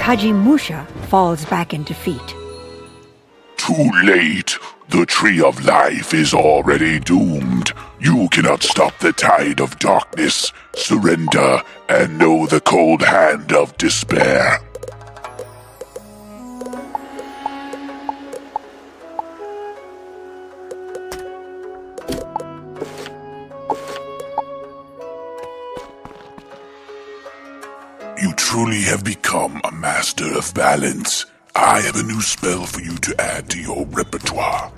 Kajimusha falls back in defeat. Too late. The Tree of Life is already doomed. You cannot stop the tide of darkness. Surrender and know the cold hand of despair. You truly have become a master of balance. I have a new spell for you to add to your repertoire.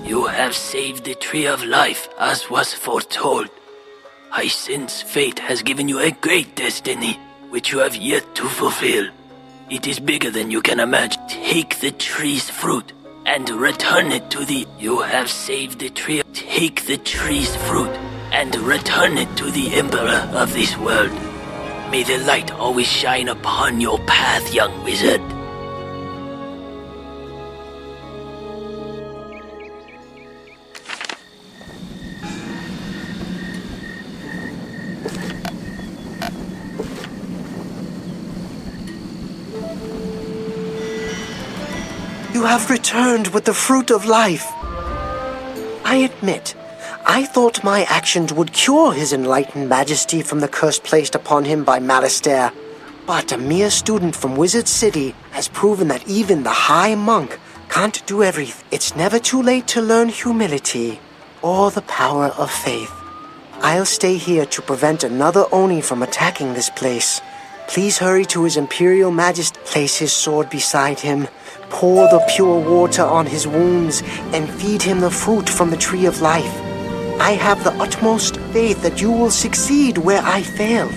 You have saved the Tree of Life, as was foretold. I sense fate has given you a great destiny, which you have yet to fulfill. It is bigger than you can imagine. Take the tree's fruit and return it to the... You have saved the tree. Take the tree's fruit and return it to the Emperor of this world. May the light always shine upon your path, young wizard. You have returned with the fruit of life. I admit, I thought my actions would cure his enlightened majesty from the curse placed upon him by Malistaire. But a mere student from Wizard City has proven that even the High Monk can't do everything. It's never too late to learn humility or the power of faith. I'll stay here to prevent another Oni from attacking this place. Please hurry to His Imperial Majesty. Place his sword beside him. Pour the pure water on his wounds and feed him the fruit from the Tree of Life. I have the utmost faith that you will succeed where I failed.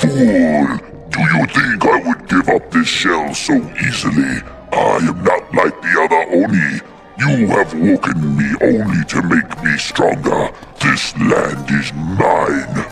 Fool! Do you think I would give up this shell so easily? I am not like the other Oni. You have woken me only to make me stronger. This land is mine.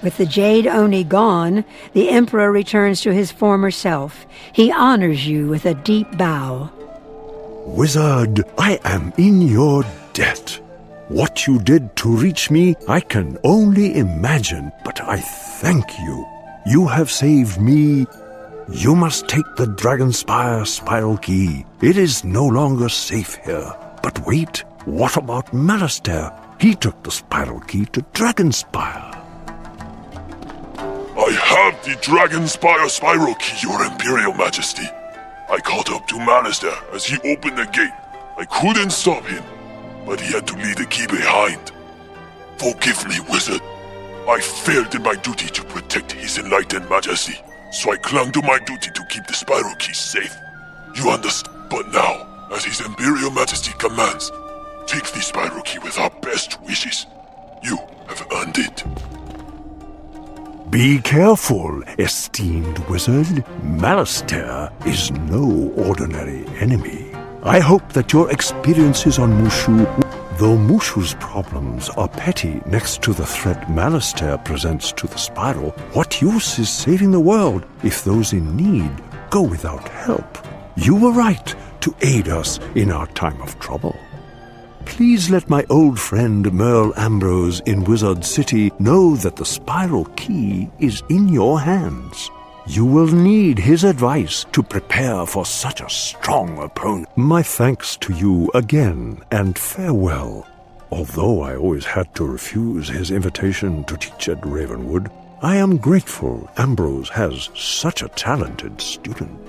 With the Jade Oni gone, the Emperor returns to his former self. He honors you with a deep bow. Wizard, I am in your debt. What you did to reach me, I can only imagine, but I thank you. You have saved me. You must take the Dragonspire spiral key. It is no longer safe here. But wait, what about Malastair? He took the spiral key to Dragonspire. I have the Dragonspire spiral key, Your Imperial Majesty. I caught up to Malastair as he opened the gate. I couldn't stop him, but he had to leave the key behind. Forgive me, Wizard. I failed in my duty to protect His Enlightened Majesty, so I clung to my duty to keep the spiral key safe. You understand? But now, as His Imperial Majesty commands, take the spiral key with our best wishes. You have earned it. Be careful, esteemed wizard. Malastair is no ordinary enemy. I hope that your experiences on Mooshu, though Mooshu's problems are petty next to the threat Malastair presents to the spiral, what use is saving the world if those in need go without help? You were right to aid us in our time of trouble. Please let my old friend Merle Ambrose in Wizard City know that the spiral key is in your hands. You will need his advice to prepare for such a strong opponent. My thanks to you again, and farewell. Although I always had to refuse his invitation to teach at Ravenwood, I am grateful Ambrose has such a talented student.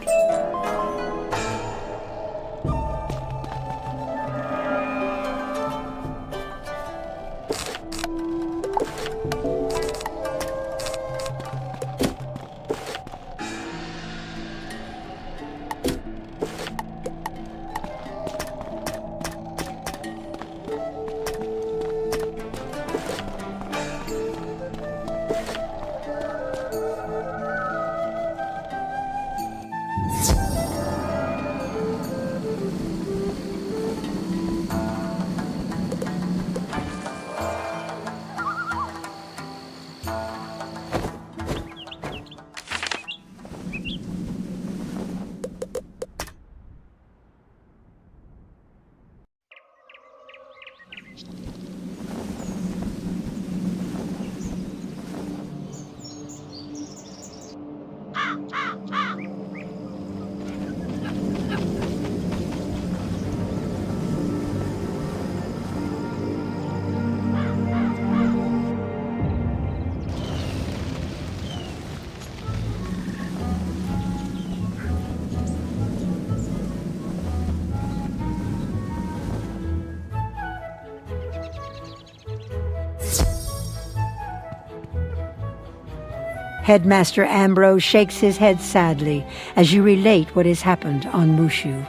Headmaster Ambrose shakes his head sadly as you relate what has happened on Mooshu.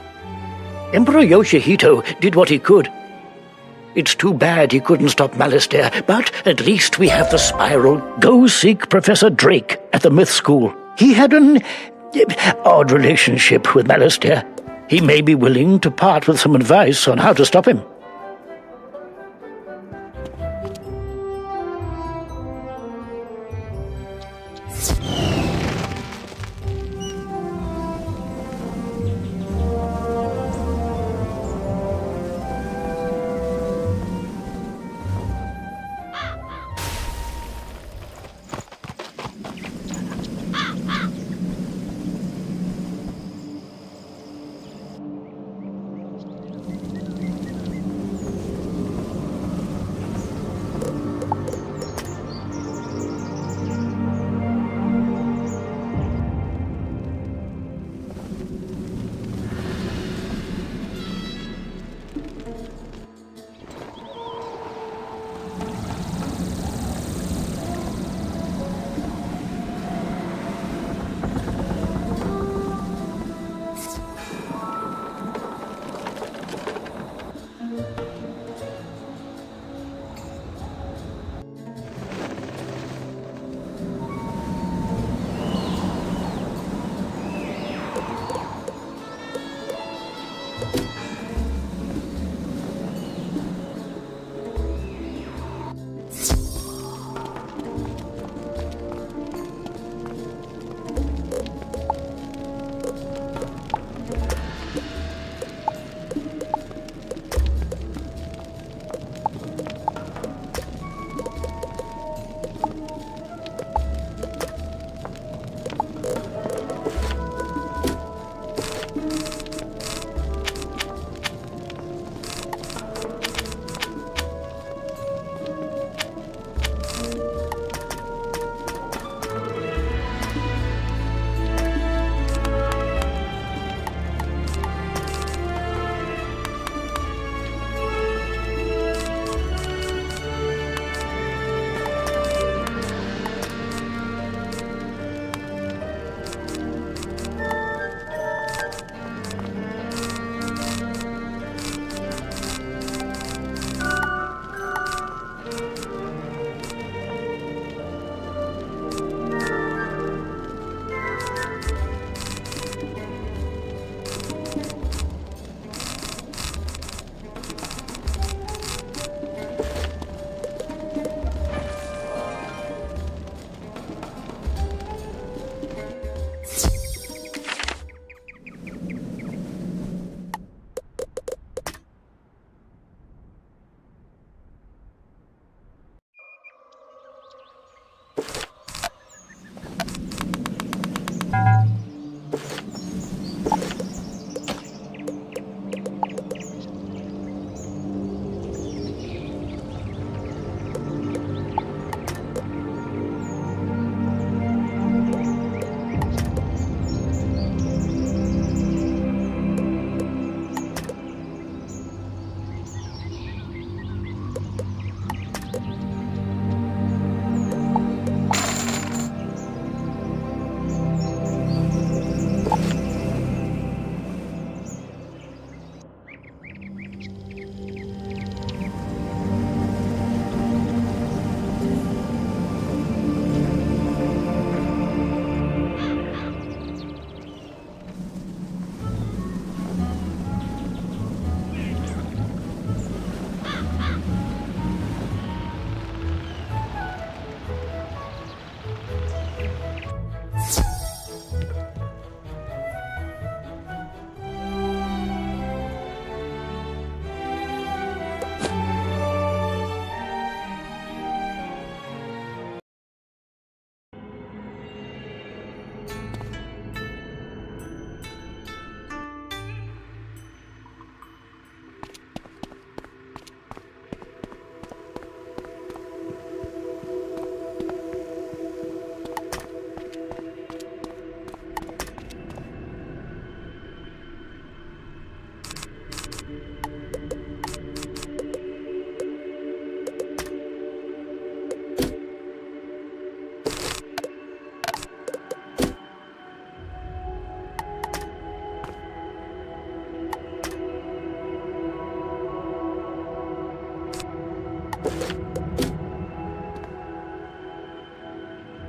Emperor Yoshihito did what he could. It's too bad he couldn't stop Malastair, but at least we have the spiral. Go seek Professor Drake at the Myth School. He had an odd relationship with Malastair. He may be willing to part with some advice on how to stop him.